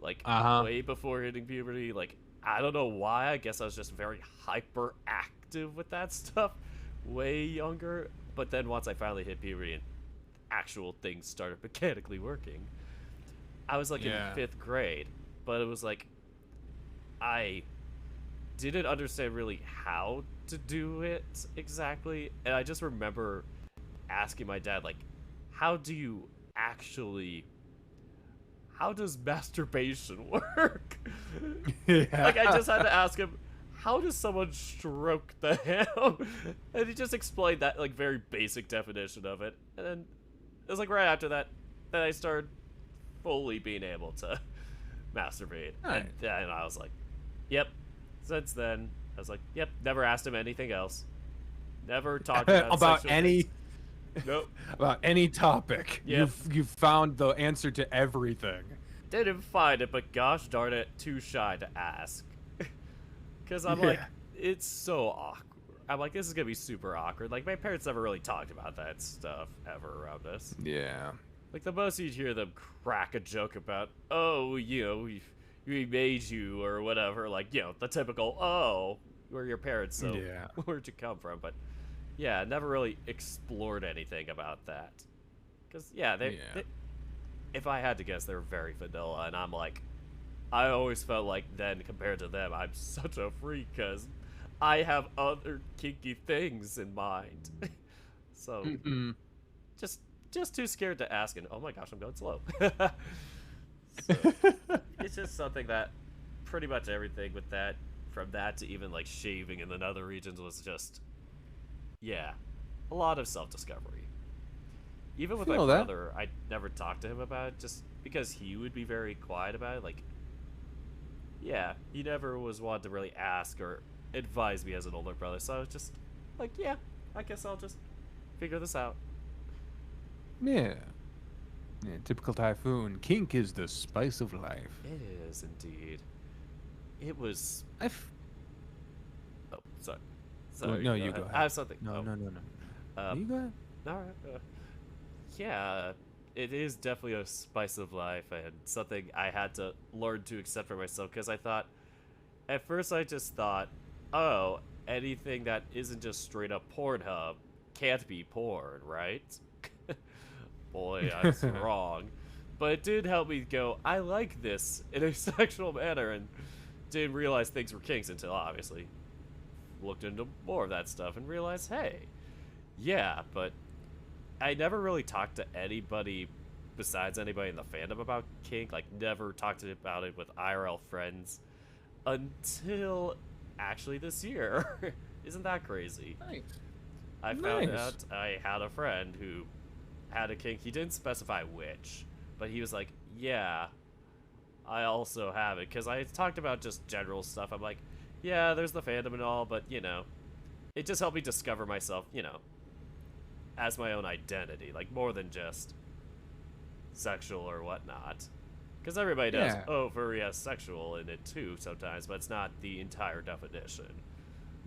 Like, way before hitting puberty. Like, I don't know why. I guess I was just very hyperactive with that stuff way younger. But then once I finally hit puberty and actual things started mechanically working, I was, like, in 5th grade. But it was, like, I didn't understand really how to do it exactly, and I just remember asking my dad, like, how does masturbation work? Like, I just had to ask him, how does someone stroke the ham? And he just explained that, like, very basic definition of it, and then it was like right after that I started fully being able to masturbate. Right. And I was like, yep. Since then, I was like, yep, never asked him anything else. Never talked about any things. Nope. about any topic. Yep. You've found the answer to everything. Didn't find it, but gosh darn it, too shy to ask. Because I'm like, it's so awkward. I'm like, this is going to be super awkward. Like, my parents never really talked about that stuff ever around us. Yeah. Like, the most you'd hear them crack a joke about, oh, you know, we made you or whatever, like, you know, the typical, oh, where your parents, so where'd you come from? But yeah, never really explored anything about that. Because they, if I had to guess, they're very vanilla, and I'm like, I always felt like then compared to them, I'm such a freak because I have other kinky things in mind. So just too scared to ask, and oh my gosh, I'm going slow. So, it's just something that pretty much everything with that from that to even like shaving in the nether regions was just, yeah, a lot of self-discovery. Even with my Feel that. brother, I never talked to him about it just because he would be very quiet about it. Like, yeah, he never was one to really ask or advise me as an older brother. So I was just like, yeah, I guess I'll just figure this out. Yeah. Yeah, typical Typhoon. Kink is the spice of life. It is indeed. It was. Oh, sorry. Sorry. no, you ahead. go ahead. I have something. No, oh, no. You go ahead. All right. Yeah, it is definitely a spice of life and something I had to learn to accept for myself because I thought, at first I just thought, oh, anything that isn't just straight up Pornhub can't be porn, right? Boy, I was wrong. But it did help me go, I like this in a sexual manner, and didn't realize things were kinks until obviously looked into more of that stuff and realized, hey, yeah, but I never really talked to anybody besides anybody in the fandom about kink. Like, never talked about it with IRL friends until actually this year. Isn't that crazy? Nice. I found Nice. out I had a friend who had a kink. He didn't specify which, but he was like, yeah, I also have it. Because I talked about just general stuff. I'm like, yeah, there's the fandom and all, but, you know, it just helped me discover myself, you know, as my own identity. Like, more than just sexual or whatnot. Because everybody does, Yeah. oh, furry has sexual in it too sometimes, but it's not the entire definition.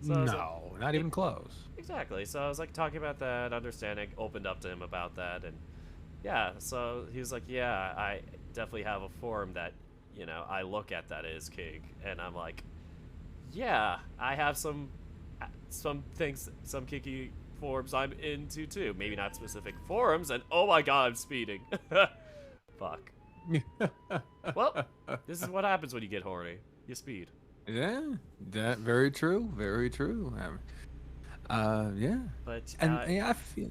So I was like, No, not even close. exactly. So I was like talking about that, understanding, opened up to him about that, and yeah. So he was like, "Yeah, I definitely have a forum that, you know, I look at that is kink," and I'm like, "Yeah, I have some things, some kinky forums I'm into too. Maybe not specific forums." And oh my god, I'm speeding. Fuck. Well, this is what happens when you get horny. You speed. Yeah, that very true. Very true. Yeah. But And yeah, I feel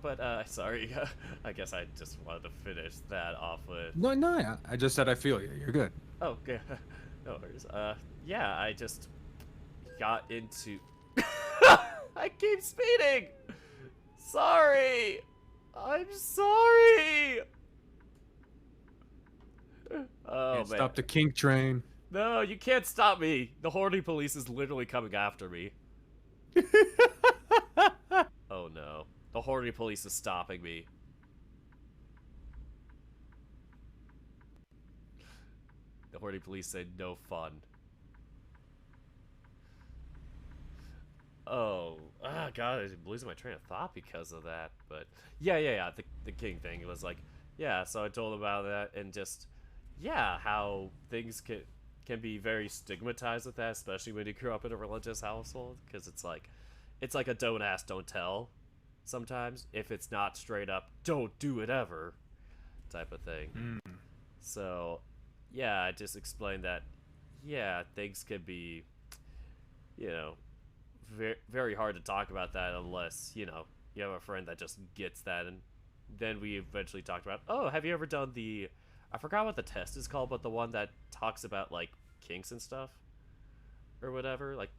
that. sorry. I guess I just wanted to finish that off with. No, I just said I feel you. You're good. Oh, okay. No worries. Yeah, I just got into. I keep speeding. Sorry. I'm sorry. Oh Can't man. stop the kink train. No, you can't stop me. The horny police is literally coming after me. Oh no. The horny police is stopping me. The horny police said no fun. Oh, god, I'm losing my train of thought because of that. But yeah. The king thing, it was like, yeah, so I told him about that and just, yeah, how things can be very stigmatized with that, especially when you grew up in a religious household, because it's like a don't ask, don't tell sometimes, if it's not straight up don't do it ever type of thing. So yeah, I just explained that, yeah, things can be, you know, very, very hard to talk about that unless, you know, you have a friend that just gets that. And then we eventually talked about, oh, have you ever done the, I forgot what the test is called, but the one that talks about like kinks and stuff or whatever, like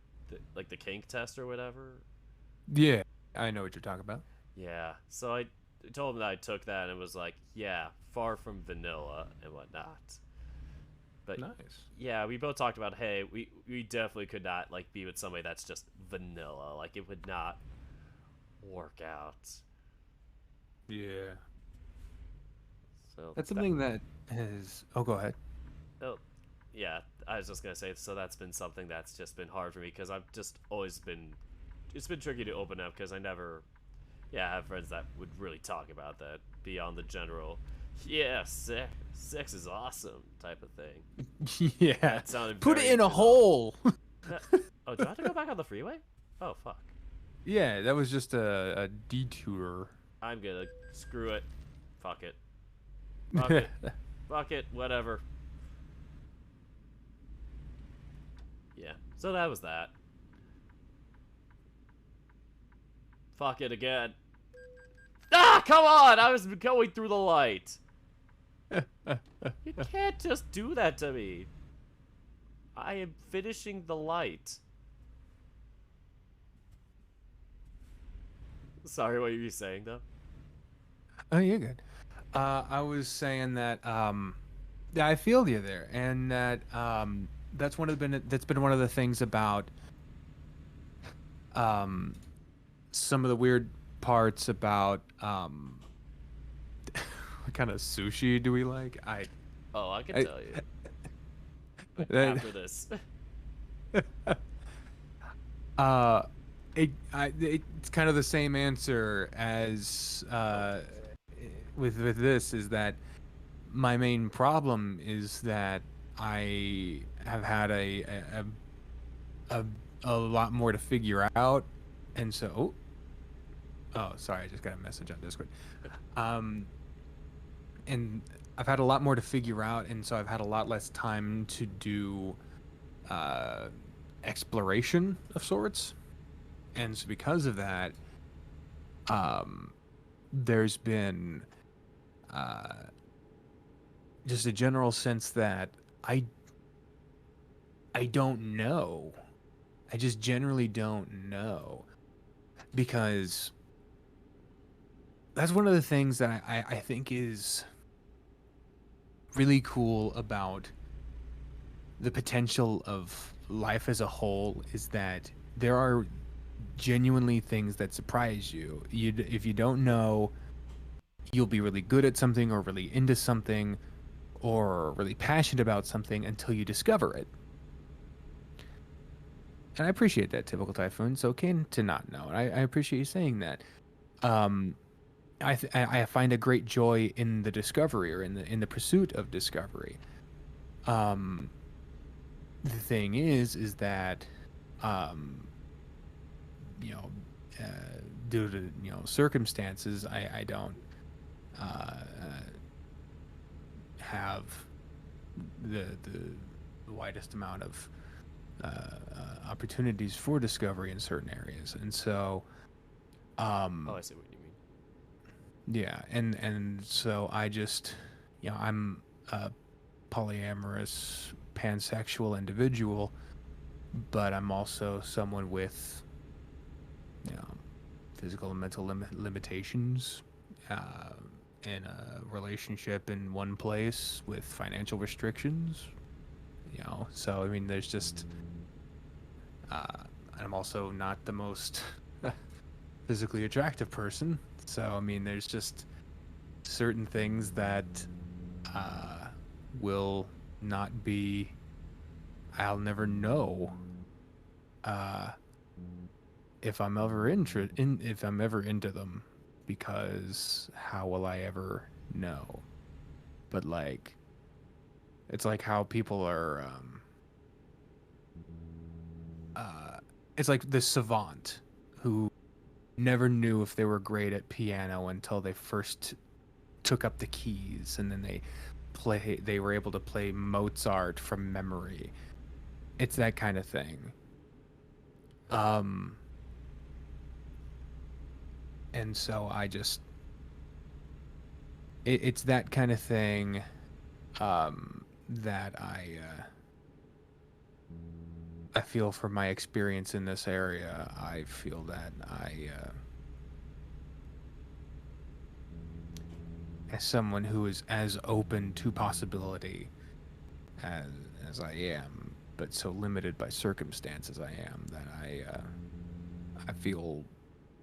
the kink test or whatever. Yeah, I know what you're talking about. Yeah, so I told him that I took that and it was like, yeah, far from vanilla and whatnot. But Nice. yeah, we both talked about, hey, we definitely could not like be with somebody that's just vanilla. Like, it would not work out. Yeah. So That's something that is. Oh, go ahead. Oh, yeah, I was just gonna say, so that's been something that's just been hard for me because I've just always been, it's been tricky to open up because I never, yeah, have friends that would really talk about that beyond the general, yeah, sex is awesome type of thing. Yeah. That sounded Put very it in a vanilla. hole. Oh, do I have to go back on the freeway? Oh, fuck. Yeah, that was just a detour. I'm gonna screw it. Fuck it. Fuck it. Fuck it. Whatever. Yeah. So that was that. Fuck it again. Ah, come on! I was going through the light. You can't just do that to me. I am finishing the light. Sorry, what were you saying though? Oh, you're good. I was saying that yeah, I feel you there, and that that's been one of the things about some of the weird parts about what kind of sushi do we like? Oh, I can I- tell you that- after this. uh it's kind of the same answer as with this, is that my main problem is that I have had a a lot more to figure out, and so sorry, I just got a message on Discord. And I've had a lot more to figure out, and so I've had a lot less time to do exploration of sorts. And so because of that, there's been just a general sense that I don't know. I just generally don't know, because that's one of the things that I think is really cool about the potential of life as a whole, is that there are genuinely things that surprise you. If you don't know, you'll be really good at something or really into something or really passionate about something until you discover it. And I appreciate that, Typical Typhoon. It's okay to not know. And I appreciate you saying that. I find a great joy in the discovery, or in the pursuit of discovery. The thing is that, you know, due to circumstances, I don't have the widest amount of opportunities for discovery in certain areas, and so Oh, I see what you mean. yeah, and so I just, I'm a polyamorous pansexual individual, but I'm also someone with, physical and mental limitations, in a relationship in one place with financial restrictions, so I mean, there's just I'm also not the most physically attractive person, so I mean, there's just certain things that will not be, I'll never know if I'm ever if I'm ever into them, because how will I ever know? But like, it's like how people are it's like the savant who never knew if they were great at piano until they first took up the keys, and then they were able to play Mozart from memory. It's that kind of thing. And so I just, it's that kind of thing that I feel from my experience in this area. I feel that as someone who is as open to possibility as I am, but so limited by circumstances I am, that I feel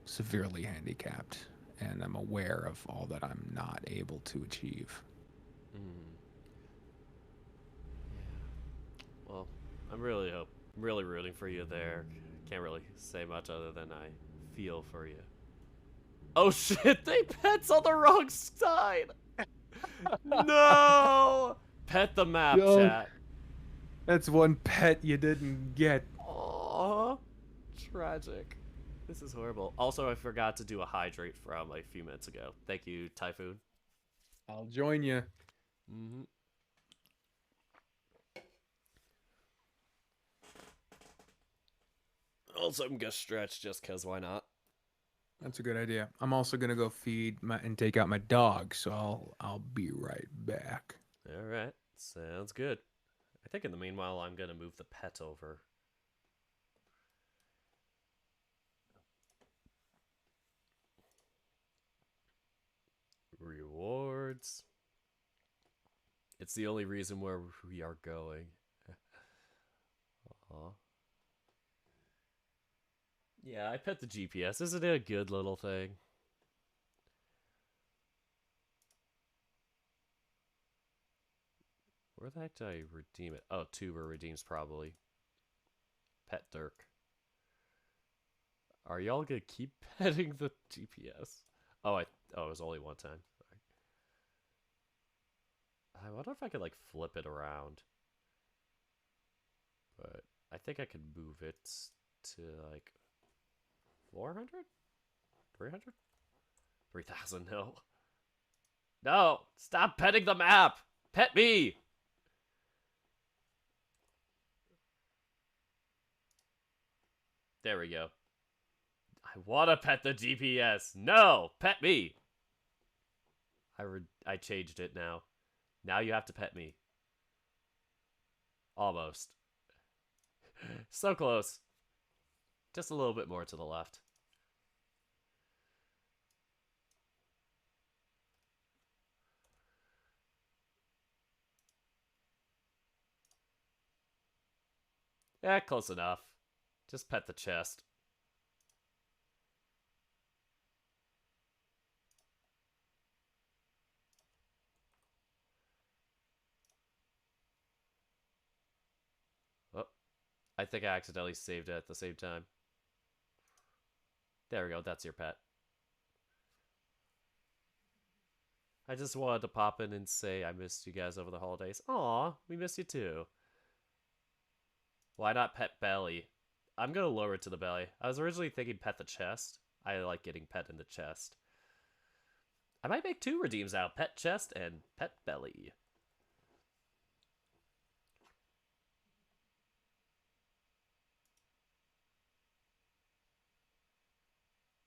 severely handicapped, and I'm aware of all that I'm not able to achieve. Yeah. Well, I'm really rooting for you there. Can't really say much other than I feel for you. Oh shit, they pet's on the wrong side. No! Pet the map, Yo. chat. That's one pet you didn't get. Aww. Tragic. This is horrible. Also, I forgot to do a hydrate from a few minutes ago. Thank you, Typhoon. I'll join you. Mm-hmm. Also, I'm gonna stretch just cause why not? That's a good idea. I'm also gonna go feed and take out my dog, so I'll be right back. All right, sounds good. I think in the meanwhile, I'm gonna move the pet over. Rewards. It's the only reason where we are going. Aw. Yeah, I pet the GPS. Isn't it a good little thing? Where the heck did I redeem it? Oh, Tuber redeems probably. Pet Dirk. Are y'all gonna keep petting the GPS? Oh, it was only one time. Sorry. I wonder if I could like flip it around. But I think I could move it to like 400? 300? 3,000, no. No! Stop petting the map! Pet me! There we go. I wanna pet the GPS. No! Pet me! I changed it now. Now you have to pet me. Almost. So close. Just a little bit more to the left. Yeah, close enough. Just pet the chest. Oh, I think I accidentally saved it at the same time. There we go, that's your pet. I just wanted to pop in and say I missed you guys over the holidays. Aw, we miss you too. Why not pet belly? I'm gonna lower it to the belly. I was originally thinking pet the chest. I like getting pet in the chest. I might make 2 redeems out. Pet chest and pet belly.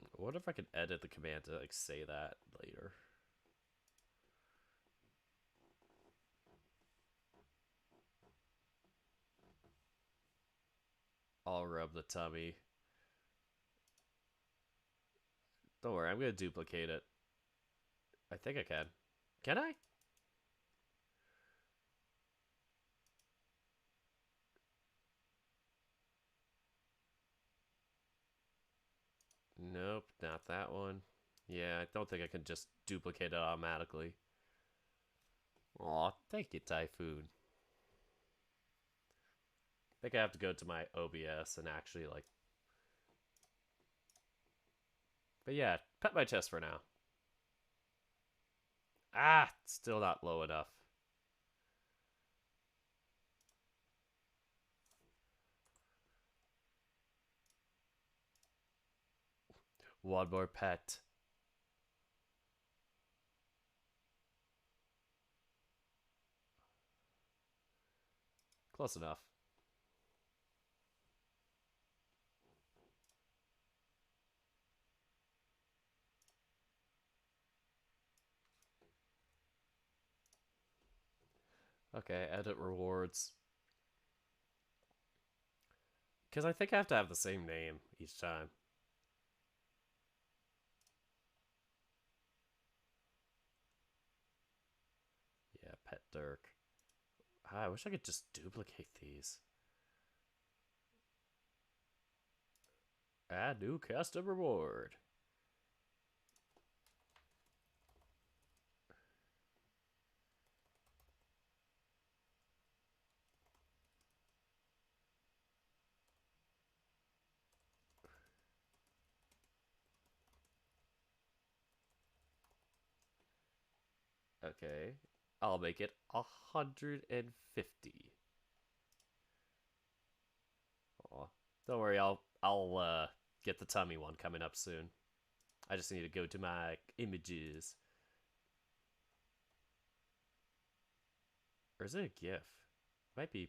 I wonder if I can edit the command to like say that later. I'll rub the tummy. Don't worry, I'm gonna duplicate it. I think I can. Can I? Nope, not that one. Yeah, I don't think I can just duplicate it automatically. Aw, thank you, Typhoon. I think I have to go to my OBS and actually, like... But yeah, pet my chest for now. Ah, still not low enough. One more pet. Close enough. Okay, edit rewards. Because I think I have to have the same name each time. Yeah, Pet Dirk. I wish I could just duplicate these. Add new custom reward. Okay, I'll make it 150. Aw. Don't worry, I'll get the tummy one coming up soon. I just need to go to my images. Or is it a GIF? Might be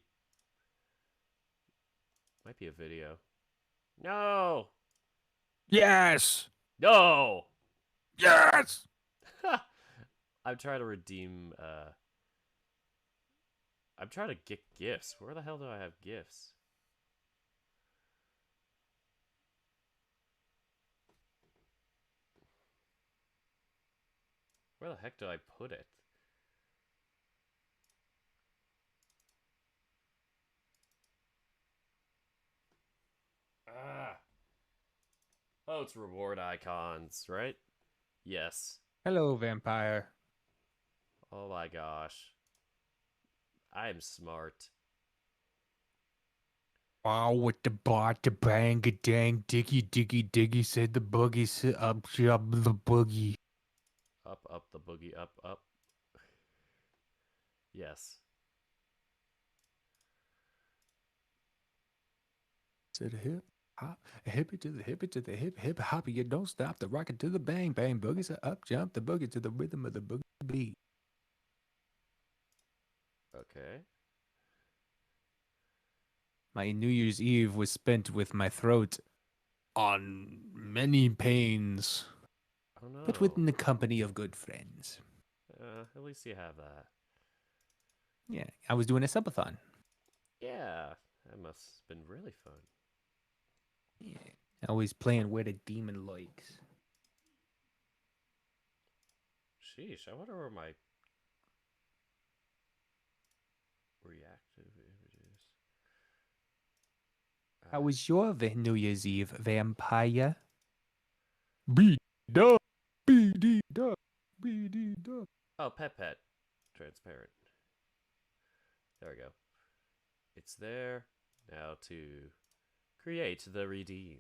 a video. No! Yes! No! Yes! I'm trying to redeem I'm trying to get gifts. Where the hell do I have gifts? Where the heck do I put it? Ah. Oh, it's reward icons, right? Yes. Hello, vampire. Oh my gosh. I am smart. Wow, with the bot, the bang, a dang, diggy, diggy, diggy, said the boogie, sit up, jump the boogie. Up the boogie, up. Yes. To the hip hop, a hippie to the hippie to the hip hop. You don't stop the rocket to the bang bang boogie. So up jump the boogie to the rhythm of the boogie beat. Okay. My New Year's Eve was spent with my throat on many pains, Oh no. but within the company of good friends. At least you have that. Yeah, I was doing a subathon. Yeah. That must have been really fun. Yeah, always playing where the demon likes. Sheesh, I wonder where my reactive images. How was your New Year's Eve, vampire? B dub, B D dub, B D dub. Oh, pet. Transparent. There we go. It's there. Now to create the redeem.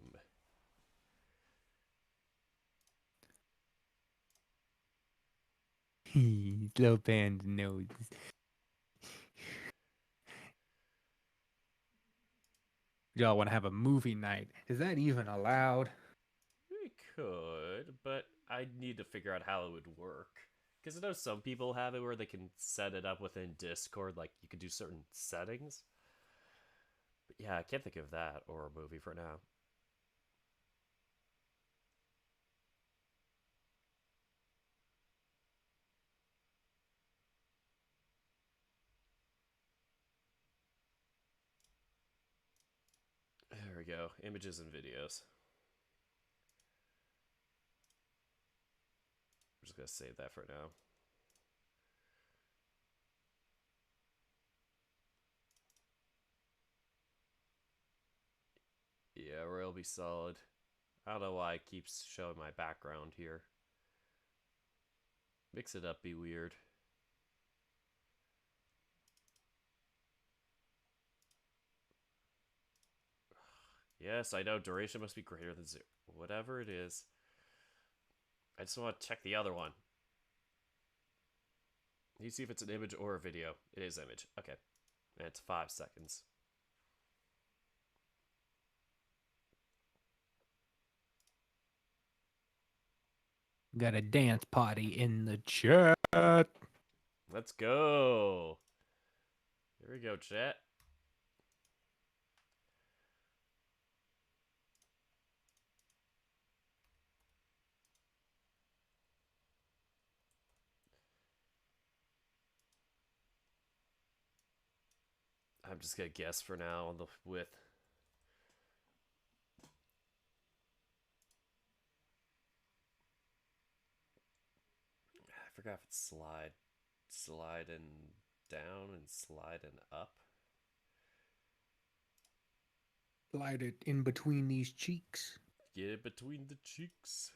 Little band knows. Y'all want to have a movie night? Is that even allowed? We could, but I need to figure out how it would work. Because I know some people have it where they can set it up within Discord, like you can do certain settings. But yeah, I can't think of that or a movie for now. There we go. Images and videos. I'm just going to save that for now. Yeah, Royal be solid. I don't know why it keeps showing my background here. Mix it up, be weird. Yes, I know, duration must be greater than 0. Whatever it is. I just want to check the other one. You see if it's an image or a video. It is image. Okay. And it's 5 seconds. Got a dance party in the chat. Let's go. Here we go, chat. I'm just gonna guess for now on the width. I forgot if it's sliding down and sliding up. Slide it in between these cheeks. Get it between the cheeks.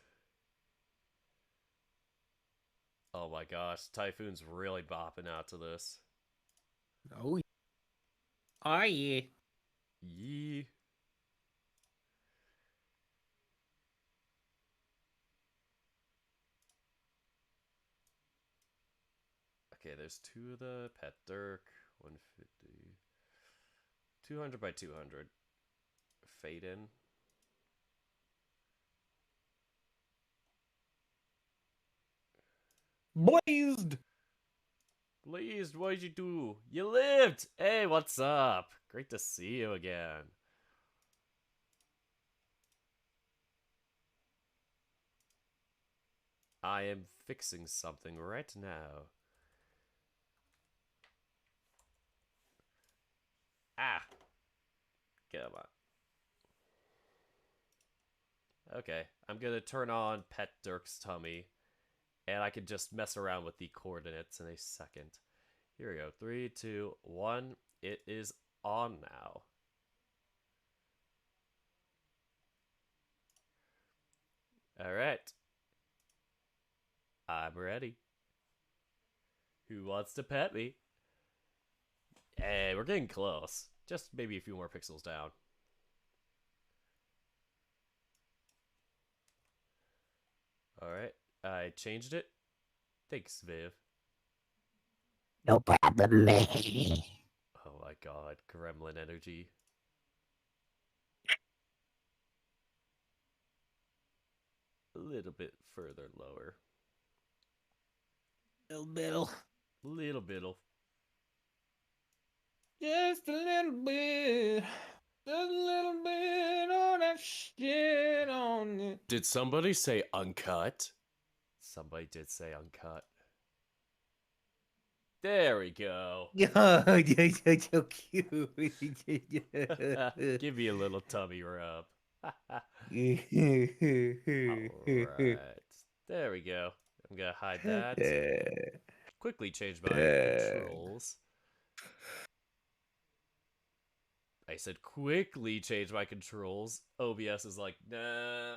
Oh my gosh, Typhoon's really bopping out to this. Oh, yeah. Yee. Okay, there's 2 of the Pet Dirk, 150. 200 by 200. Fade in. Blazed! Blazed, what'd you do? You lived! Hey, what's up? Great to see you again. I am fixing something right now. Ah. Come on. Okay, I'm gonna turn on Pet Dirk's tummy, and I can just mess around with the coordinates in a second. Here we go. 3, 2, 1. It is on now. All right. I'm ready. Who wants to pet me? Hey, we're getting close. Just maybe a few more pixels down. Alright, I changed it. Thanks, Viv. No problem. Oh my god, gremlin energy. A little bit further lower. Little. Little bit. Just a little bit. Just a little bit on that shit on it. Did somebody say uncut? Somebody did say uncut. There we go. Oh, you're so cute. Give me a little tummy rub. Alright. There we go. I'm gonna hide that. Quickly change my controls. I said quickly change my controls. OBS is like, nah.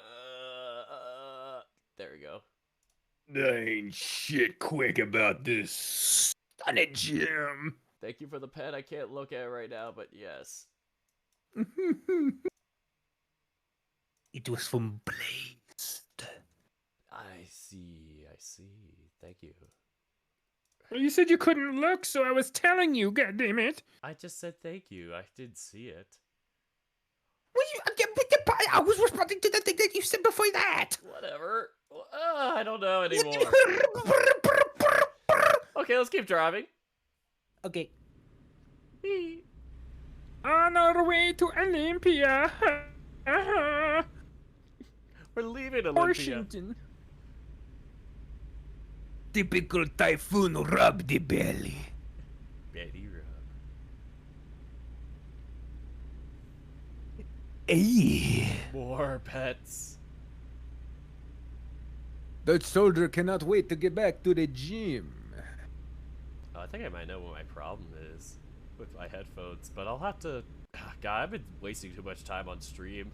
There we go. There ain't shit quick about this stunning gem. Thank you for the pen. I can't look at it right now, but yes. It was from Blazed. I see. I see. Thank you. Well, you said you couldn't look, so I was telling you, goddammit. I just said thank you. I did see it. Well, I was responding to the thing that you said before that. Whatever. I don't know anymore. Okay, let's keep driving. Okay. Whee. On our way to Olympia. We're leaving Olympia. Washington. Typical typhoon rub the belly. Betty Rub. Hey. More pets. That soldier cannot wait to get back to the gym. Oh, I think I might know what my problem is with my headphones, but I'll have to. God, I've been wasting too much time on stream.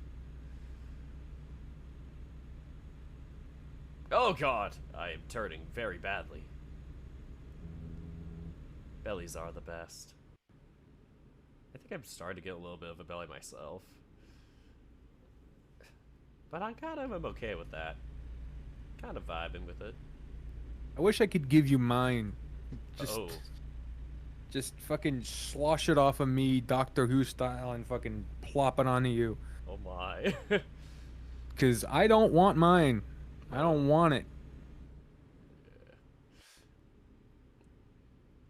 Oh god, I am turning very badly. Bellies are the best. I think I'm starting to get a little bit of a belly myself. But I kind of am okay with that. Kind of vibing with it. I wish I could give you mine. Oh. Just fucking slosh it off of me, Doctor Who style, and fucking plop it onto you. Oh my. Cause I don't want mine. I don't want it.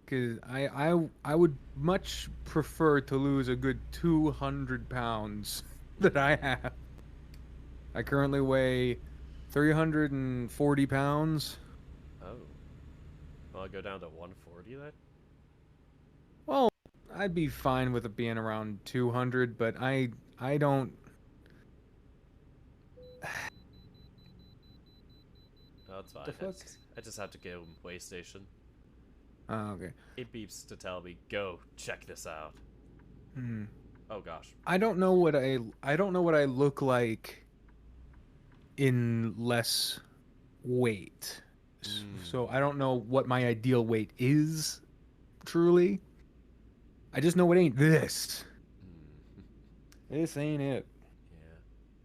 Cause I would much prefer to lose a good 200 pounds that I have. I currently weigh 340 pounds. Oh. Well, I'll go down to 140 then? Well, I'd be fine with it being around 200, but I don't. Oh, it's fine. The fuck? I just have to go way station. Oh, okay. It beeps to tell me, go check this out. Hmm. Oh gosh. I don't know what I look like in less weight. So I don't know what my ideal weight is truly. I just know it ain't this. This ain't it. Yeah.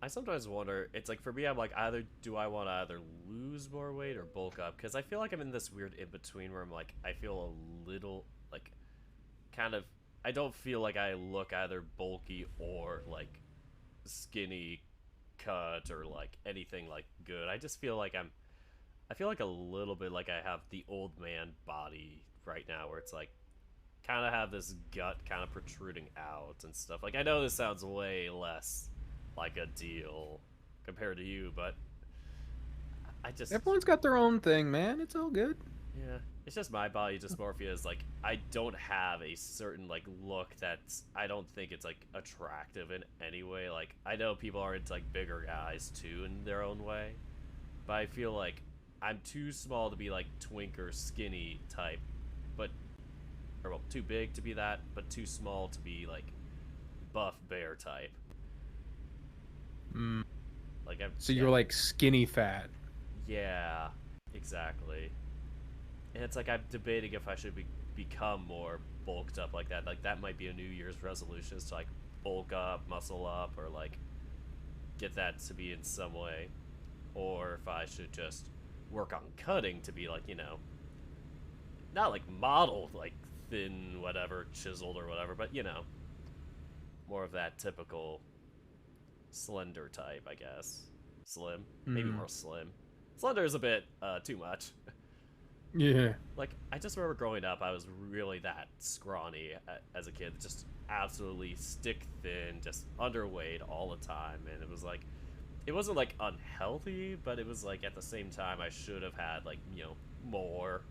I sometimes wonder, it's like for me, I'm like, do I want to either lose more weight or bulk up? Because I feel like I'm in this weird in-between where I'm like, I feel a little, like, kind of, I don't feel like I look either bulky or, like, skinny cut or, like, anything, like, good. I just feel like I feel like a little bit like I have the old man body right now where it's like, kind of have this gut kind of protruding out and stuff. Like, I know this sounds way less like a deal compared to you, but I just... Everyone's got their own thing, man. It's all good. Yeah, it's just my body dysmorphia is like I don't have a certain like look that's I don't think it's like attractive in any way. Like I know people are into like bigger guys too in their own way, but I feel like I'm too small to be like twink or skinny type, but or well too big to be that, but too small to be like buff bear type. Mm. Like I'm So yeah, you're like skinny fat. yeah, exactly. And it's like I'm debating if I should become more bulked up like that. Like that might be a New Year's resolution is to like bulk up, muscle up, or like get that to be in some way. Or if I should just work on cutting to be like, not like modeled, like thin, whatever, chiseled or whatever, but more of that typical slender type, I guess. Slim. Maybe Mm. more slim. Slender is a bit too much. Yeah. Like, I just remember growing up, I was really that scrawny as a kid. Just absolutely stick thin, just underweight all the time. And it was like, it wasn't like unhealthy, but it was like at the same time, I should have had like, more.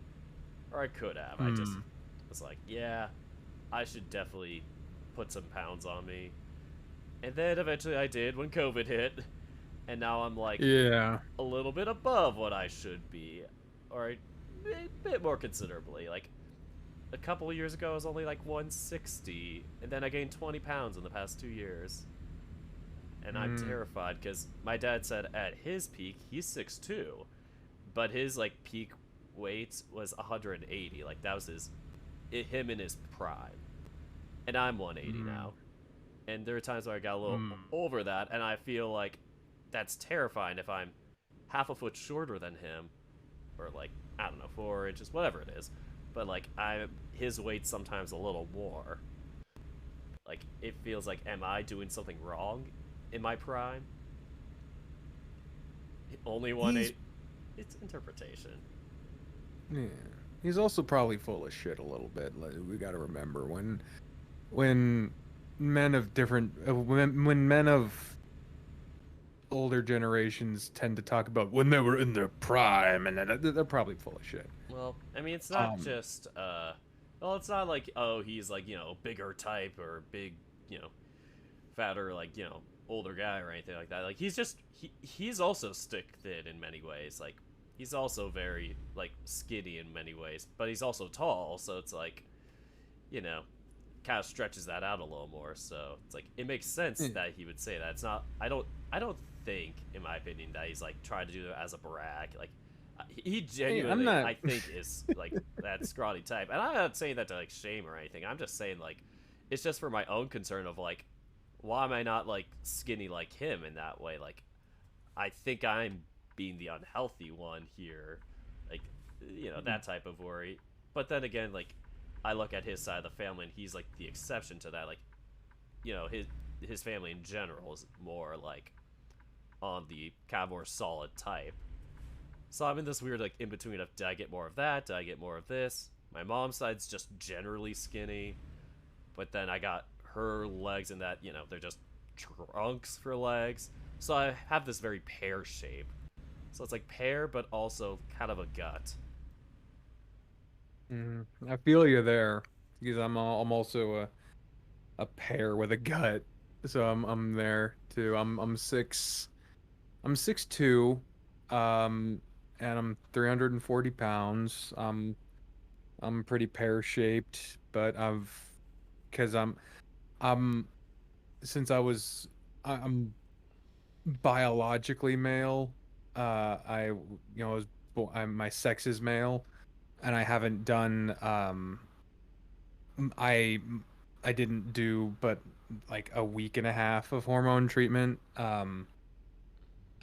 Or I could have. I just was like, yeah, I should definitely put some pounds on me. And then eventually I did when COVID hit. And now I'm like, Yeah. a little bit above what I should be, or a bit more considerably. Like a couple of years ago, I was only like 160, and then I gained 20 pounds in the past 2 years. And I'm terrified because my dad said at his peak he's 6'2", but his like peak weight was 180. Like that was him in his prime, and I'm 180 now. And there are times where I got a little over that, and I feel like that's terrifying if I'm half a foot shorter than him, or like I don't know, 4 inches, whatever it is. But like his weight's sometimes a little more. Like it feels like, am I doing something wrong in my prime? Only 180. It's interpretation. Yeah. He's also probably full of shit a little bit. Like, we got to remember when men of different when men of older generations tend to talk about when they were in their prime, and they're probably full of shit. Well, I mean, it's not just well, it's not like, oh, he's like, bigger type or big, fatter, like, older guy or anything like that. Like he's also stick thin in many ways. Like he's also very like skinny in many ways, but he's also tall, so it's like, kind of stretches that out a little more. So it's like it makes sense that he would say that. It's not. I don't think, in my opinion, that he's like trying to do it as a brag. Like he genuinely, I think, is like that scrawny type. And I'm not saying that to like shame or anything. I'm just saying like it's just for my own concern of like, why am I not like skinny like him in that way? Like I think I'm being the unhealthy one here. Like that type of worry. But then again, like I look at his side of the family and he's like the exception to that. Like his family in general is more like on the kind of more solid type. So I'm in this weird like in between of, did I get more of that? Did I get more of this? My mom's side's just generally skinny, but then I got her legs in that, they're just trunks for legs. So I have this very pear shape. So it's like pear, but also kind of a gut. I feel you there, because I'm also a pear with a gut, so I'm there too. I'm 6'2", and I'm 340 pounds. I'm pretty pear shaped, but because I'm since I'm biologically male. My sex is male, and I haven't done I I didn't do but like a week and a half of hormone treatment.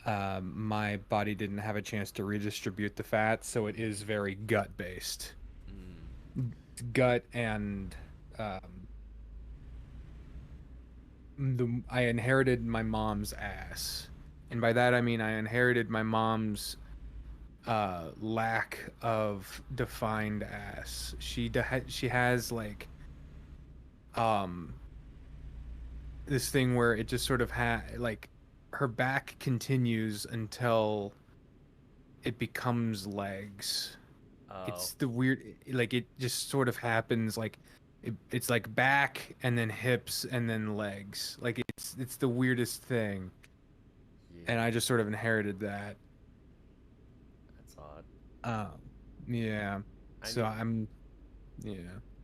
My body didn't have a chance to redistribute the fat, so it is very gut based. Gut and I inherited my mom's ass, and by that I mean I inherited my mom's lack of defined ass. She has like this thing where it just sort of like her back continues until it becomes legs, Oh, It's the weird, like it just sort of happens like it's like back and then hips and then legs. Like it's the weirdest thing, and yeah, I just sort of inherited that. that's odd. Um, yeah. I So mean, yeah.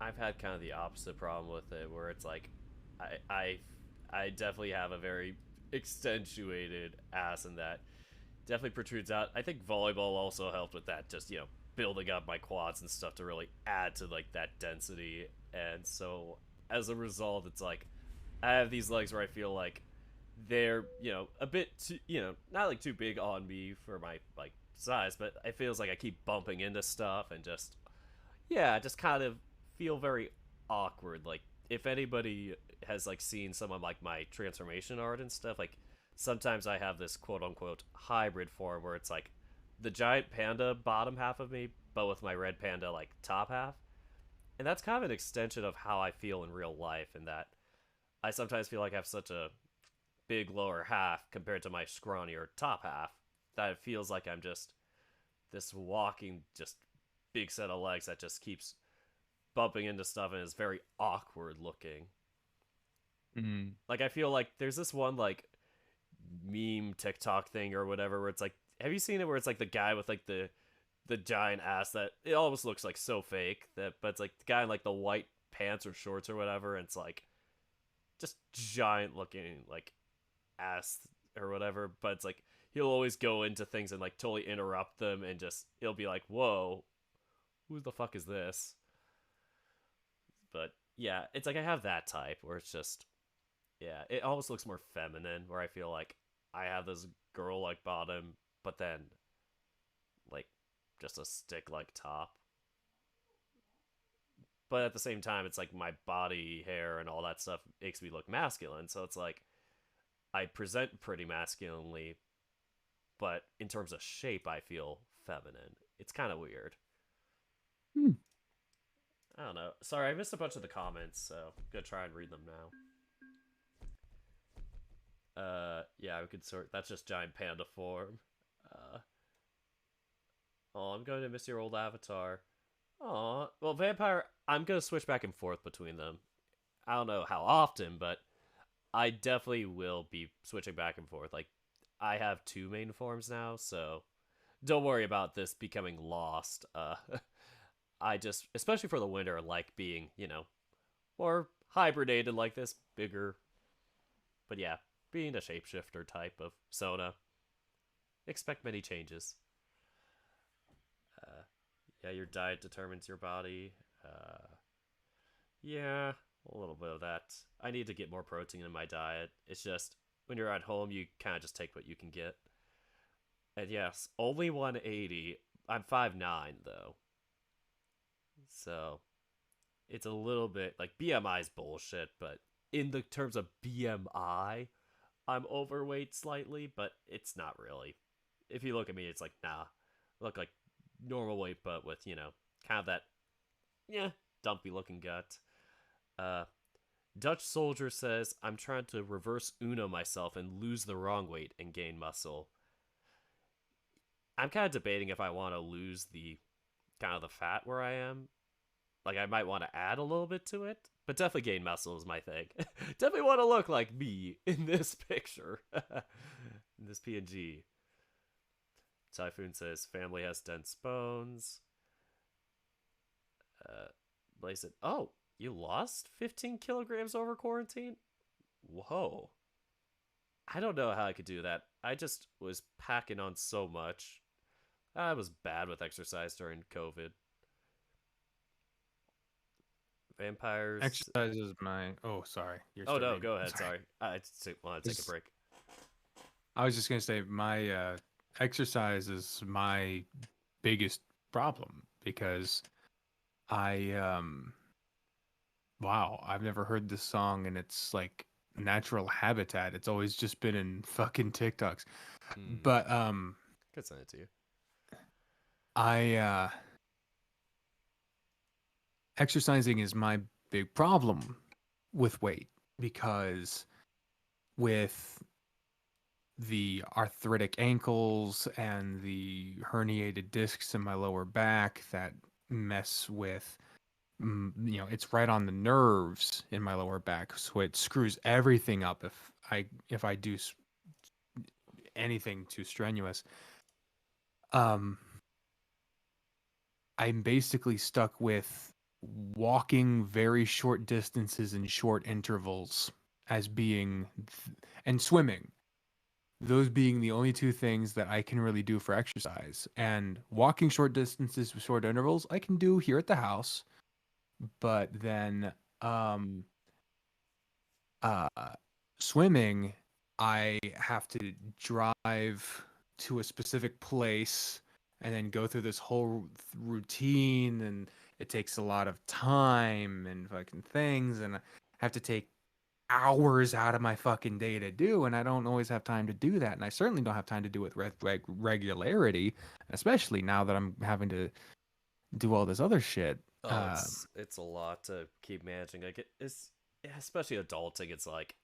I've had kind of the opposite problem with it, where it's like, I, I, I definitely have a very accentuated ass, and that definitely protrudes out. I think volleyball also helped with that, just building up my quads and stuff to really add to like that density, and so as a result, it's like I have these legs where I feel like they're a bit too, not like too big on me for my like size, but it feels like I keep bumping into stuff and just just kind of feel very awkward. Like if anybody has like seen some of like my transformation art and stuff, like sometimes I have this quote unquote hybrid form where it's like the giant panda bottom half of me, but with my red panda like top half. And that's kind of an extension of how I feel in real life, in that I sometimes feel like I have such a big lower half compared to my scrawnier top half that it feels like I'm just this walking just big set of legs that just keeps bumping into stuff and is very awkward looking. Mm. Like I feel like there's this one like meme TikTok thing or whatever where it's like, have you seen it where it's like the guy with like the giant ass that it almost looks like so fake that, but it's like the guy in like the white pants or shorts or whatever, and it's like just giant looking like ass or whatever, but it's like he'll always go into things and like totally interrupt them, and just it'll be like, whoa, who the fuck is this? But yeah, it's like I have that type where it's just, yeah, it almost looks more feminine, where I feel like I have this girl like bottom, but then like just a stick like top. But at the same time, it's like my body hair and all that stuff makes me look masculine. So it's like I present pretty masculinely, but in terms of shape, I feel feminine. It's kind of weird. Hmm. I don't know. Sorry, I missed a bunch of the comments, so I'm gonna try and read them now. Yeah, we could sort. That's just giant panda form. Uh, oh, I'm going to miss your old avatar. Aw, well, vampire. I'm gonna switch back and forth between them. I don't know how often, but I definitely will be switching back and forth. Like, I have two main forms now, so don't worry about this becoming lost. I just, especially for the winter, like being, more hibernated like this, bigger. But yeah, being a shapeshifter type of Sona, expect many changes. Yeah, your diet determines your body. Yeah, a little bit of that. I need to get more protein in my diet. It's just when you're at home, you kind of just take what you can get. And yes, only 180. I'm 5'9" though. So it's a little bit like BMI is bullshit, but in the terms of BMI, I'm overweight slightly, but it's not really. If you look at me, it's like, nah, I look like normal weight, but with, kind of that, dumpy looking gut. Dutch Soldier says, I'm trying to reverse Uno myself and lose the wrong weight and gain muscle. I'm kind of debating if I want to lose the kind of the fat where I am. Like, I might want to add a little bit to it, but definitely gain muscle is my thing. Definitely want to look like me in this picture. In this PNG. Typhoon says, family has dense bones. Blaze said, oh, you lost 15 kilograms over quarantine? Whoa. I don't know how I could do that. I just was packing on so much. I was bad with exercise during COVID. Vampires. Exercise is my. Oh, sorry. You're Oh, no, starting. go ahead. Sorry. I want to take a break. I was just gonna say my exercise is my biggest problem because I wow, I've never heard this song and it's like natural habitat. It's always just been in fucking TikToks. But Could send it to you. I exercising is my big problem with weight because with the arthritic ankles and the herniated discs in my lower back that mess with it's right on the nerves in my lower back, so it screws everything up if I do anything too strenuous. um I'm basically stuck with walking very short distances in short intervals as being and swimming, those being the only two things that I can really do for exercise. And walking short distances with short intervals I can do here at the house, but then um uh swimming I have to drive to a specific place and then go through this whole routine, and it takes a lot of time and fucking things, and I have to take hours out of my fucking day to do, and I don't always have time to do that, and I certainly don't have time to do it with regularity, especially now that I'm having to do all this other shit. Oh, it's a lot to keep managing. Like it's especially adulting. It's like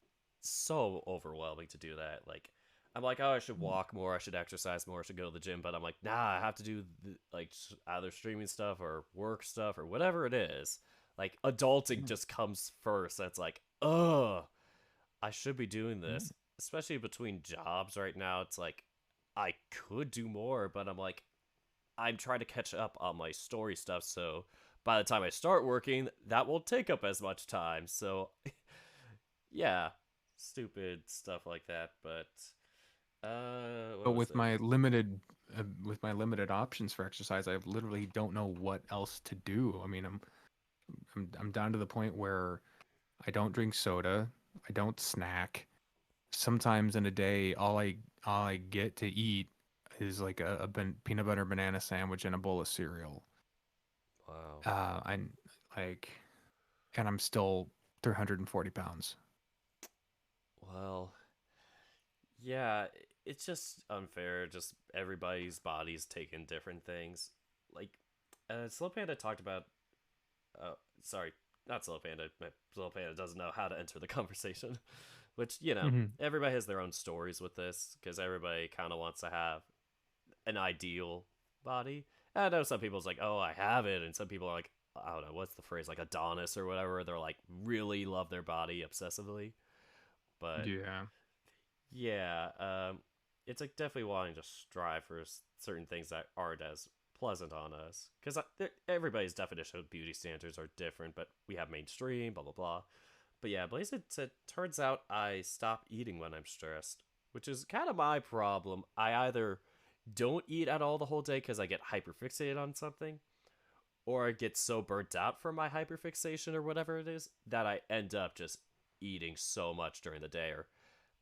so overwhelming to do that. Like I'm like, oh, I should walk more. I should exercise more. I should go to the gym. But I'm like, nah, I have to do like either streaming stuff or work stuff or whatever it is. Like adulting just comes first. That's like, ugh, I should be doing this. Especially between jobs right now. It's like I could do more, but I'm like, I'm trying to catch up on my story stuff. So by the time I start working, that won't take up as much time. So, yeah, stupid stuff like that. But, what But was with it? my limited options for exercise, I literally don't know what else to do. I mean, I'm down to the point where I don't drink soda, I don't snack. Sometimes in a day, all I get to eat is like a peanut butter banana sandwich and a bowl of cereal. Wow. I'm like, and I'm still 340 pounds. Well, yeah, it's just unfair. Just everybody's body's taking different things. Like, Slow Panda talked about. Sorry, not Slow Panda. Slow Panda doesn't know how to enter the conversation. Which, everybody has their own stories with this because everybody kind of wants to have an ideal body. And I know some people's like, oh, I have it. And some people are like, I don't know, what's the phrase? Like Adonis or whatever. They're like, really love their body obsessively. But Yeah. yeah, it's like definitely wanting to strive for certain things that aren't as pleasant on us because everybody's definition of beauty standards are different, but we have mainstream, blah blah blah. But yeah, Blaze said, turns out I stop eating when I'm stressed, which is kind of my problem. I either don't eat at all the whole day because I get hyperfixated on something, or I get so burnt out from my hyperfixation or whatever it is that I end up just eating so much during the day or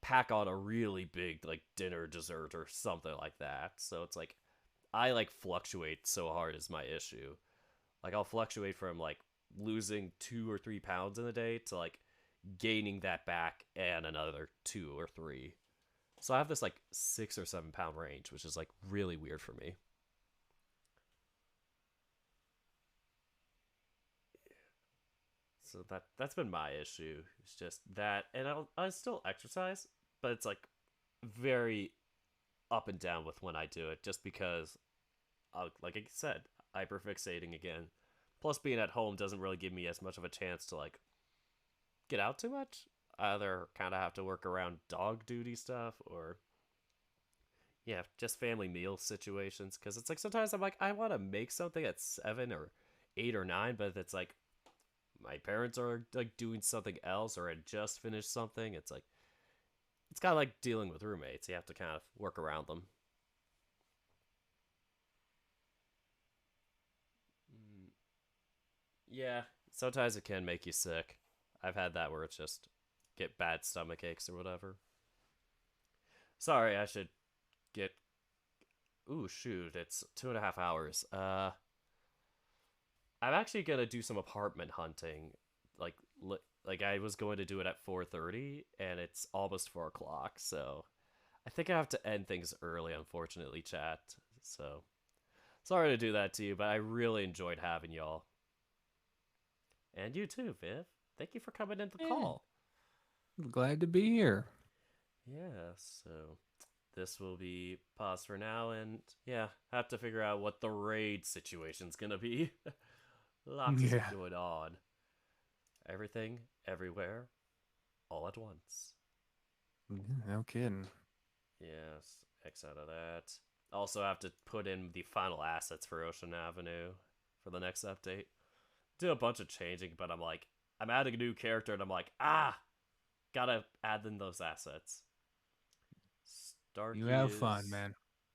pack on a really big like dinner dessert or something like that. So it's like I like fluctuate so hard is my issue. Like I'll fluctuate from like losing 2 or 3 pounds in a day to like gaining that back and another 2 or 3. So I have this like 6 or 7 pound range, which is like really weird for me. So that's been my issue. It's just that, and I still exercise, but it's like very up and down with when I do it, just because, like I said, hyperfixating again. Plus, being at home doesn't really give me as much of a chance to like get out too much. I either kind of have to work around dog duty stuff or yeah, just family meal situations. Because it's like sometimes I'm like I want to make something at 7 or 8 or 9, but it's like my parents are like doing something else or had just finished something. It's like it's kind of like dealing with roommates. You have to kind of work around them. Mm, yeah, sometimes it can make you sick. I've had that where it's just get bad stomach aches or whatever. Sorry, I should get. Ooh, shoot! It's 2.5 hours. I'm actually gonna do some apartment hunting. Like, like I was going to do it at 4:30, and it's almost 4 o'clock. So, I think I have to end things early. Unfortunately, chat. So, sorry to do that to you, but I really enjoyed having y'all, and you too, Viv. Thank you for coming in the Yeah. call. Glad to be here. Yeah. So, this will be paused for now, and yeah, have to figure out what the raid situation's gonna be. Lots Yeah. going on. Everything, everywhere, all at once. No kidding. Yes, X out of that. Also have to put in the final assets for Ocean Avenue for the next update. Do a bunch of changing, but I'm adding a new character, and I'm like, gotta add in those assets. Starkey You have fun, man.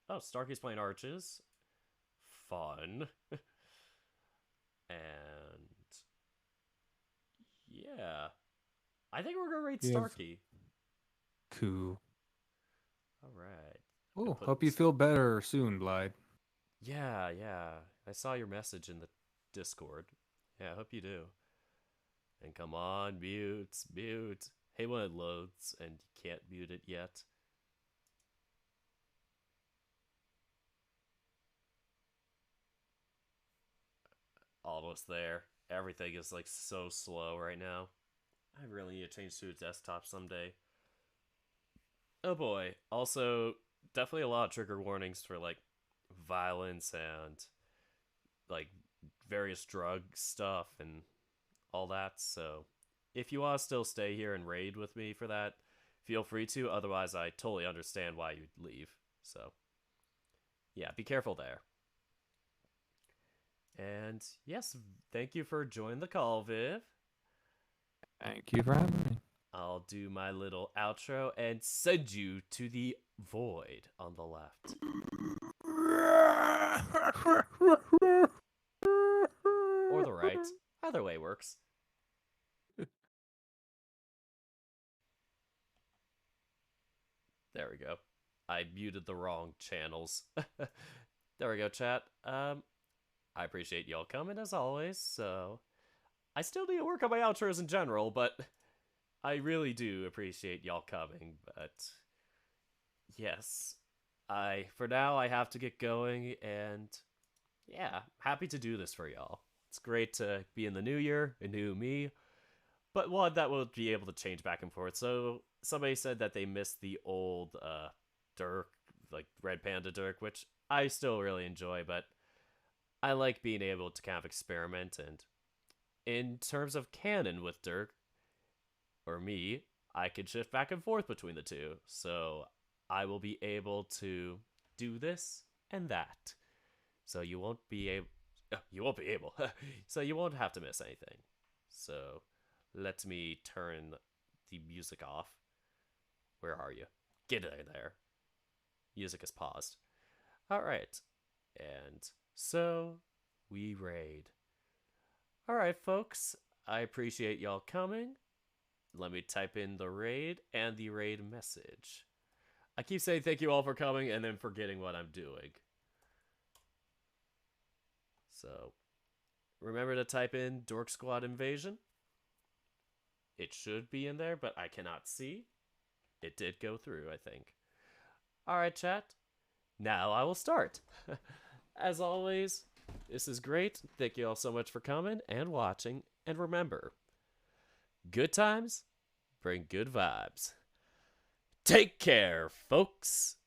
Oh, Starkey's playing Arches. Fun. And yeah, I think we're gonna rate You have- Starkey. Cool. All right. Oh, put hope you s- feel better soon, Blythe. Yeah, yeah. I saw your message in the Discord. Yeah, I hope you do. And come on, mute, mute. Hey, when it loads and you can't mute it yet. Almost there. Everything is like so slow right now. I really need to change to a desktop someday. Oh boy. Also, definitely a lot of trigger warnings for like violence and like various drug stuff and all that. So if you want to still stay here and raid with me for that, feel free to. Otherwise, I totally understand why you'd leave. So yeah, be careful there. And yes, thank you for joining the call, Viv. Thank you for having me. I'll do my little outro and send you to the void on the left. Or the right. Either way works. There we go. I muted the wrong channels. There we go, chat. I appreciate y'all coming as always, so I still need to work on my outros in general, but I really do appreciate y'all coming, but yes. For now I have to get going, and yeah, happy to do this for y'all. It's great to be in the new year, a new me, but one that will be able to change back and forth. So somebody said that they missed the old Dirk, like Red Panda Dirk, which I still really enjoy, but I like being able to kind of experiment. And in terms of canon with Dirk, or me, I can shift back and forth between the two. So I will be able to do this and that. So you won't be able. You won't be able. So you won't have to miss anything. So let me turn the music off. Where are you? Get in there. Music is paused. Alright. And so we raid. Alright, folks. I appreciate y'all coming. Let me type in the raid and the raid message. I keep saying thank you all for coming and then forgetting what I'm doing. So, remember to type in Dork Squad Invasion. It should be in there, but I cannot see. It did go through, I think. Alright, chat. Now I will start. As always, this is great. Thank you all so much for coming and watching. And remember, good times bring good vibes. Take care, folks.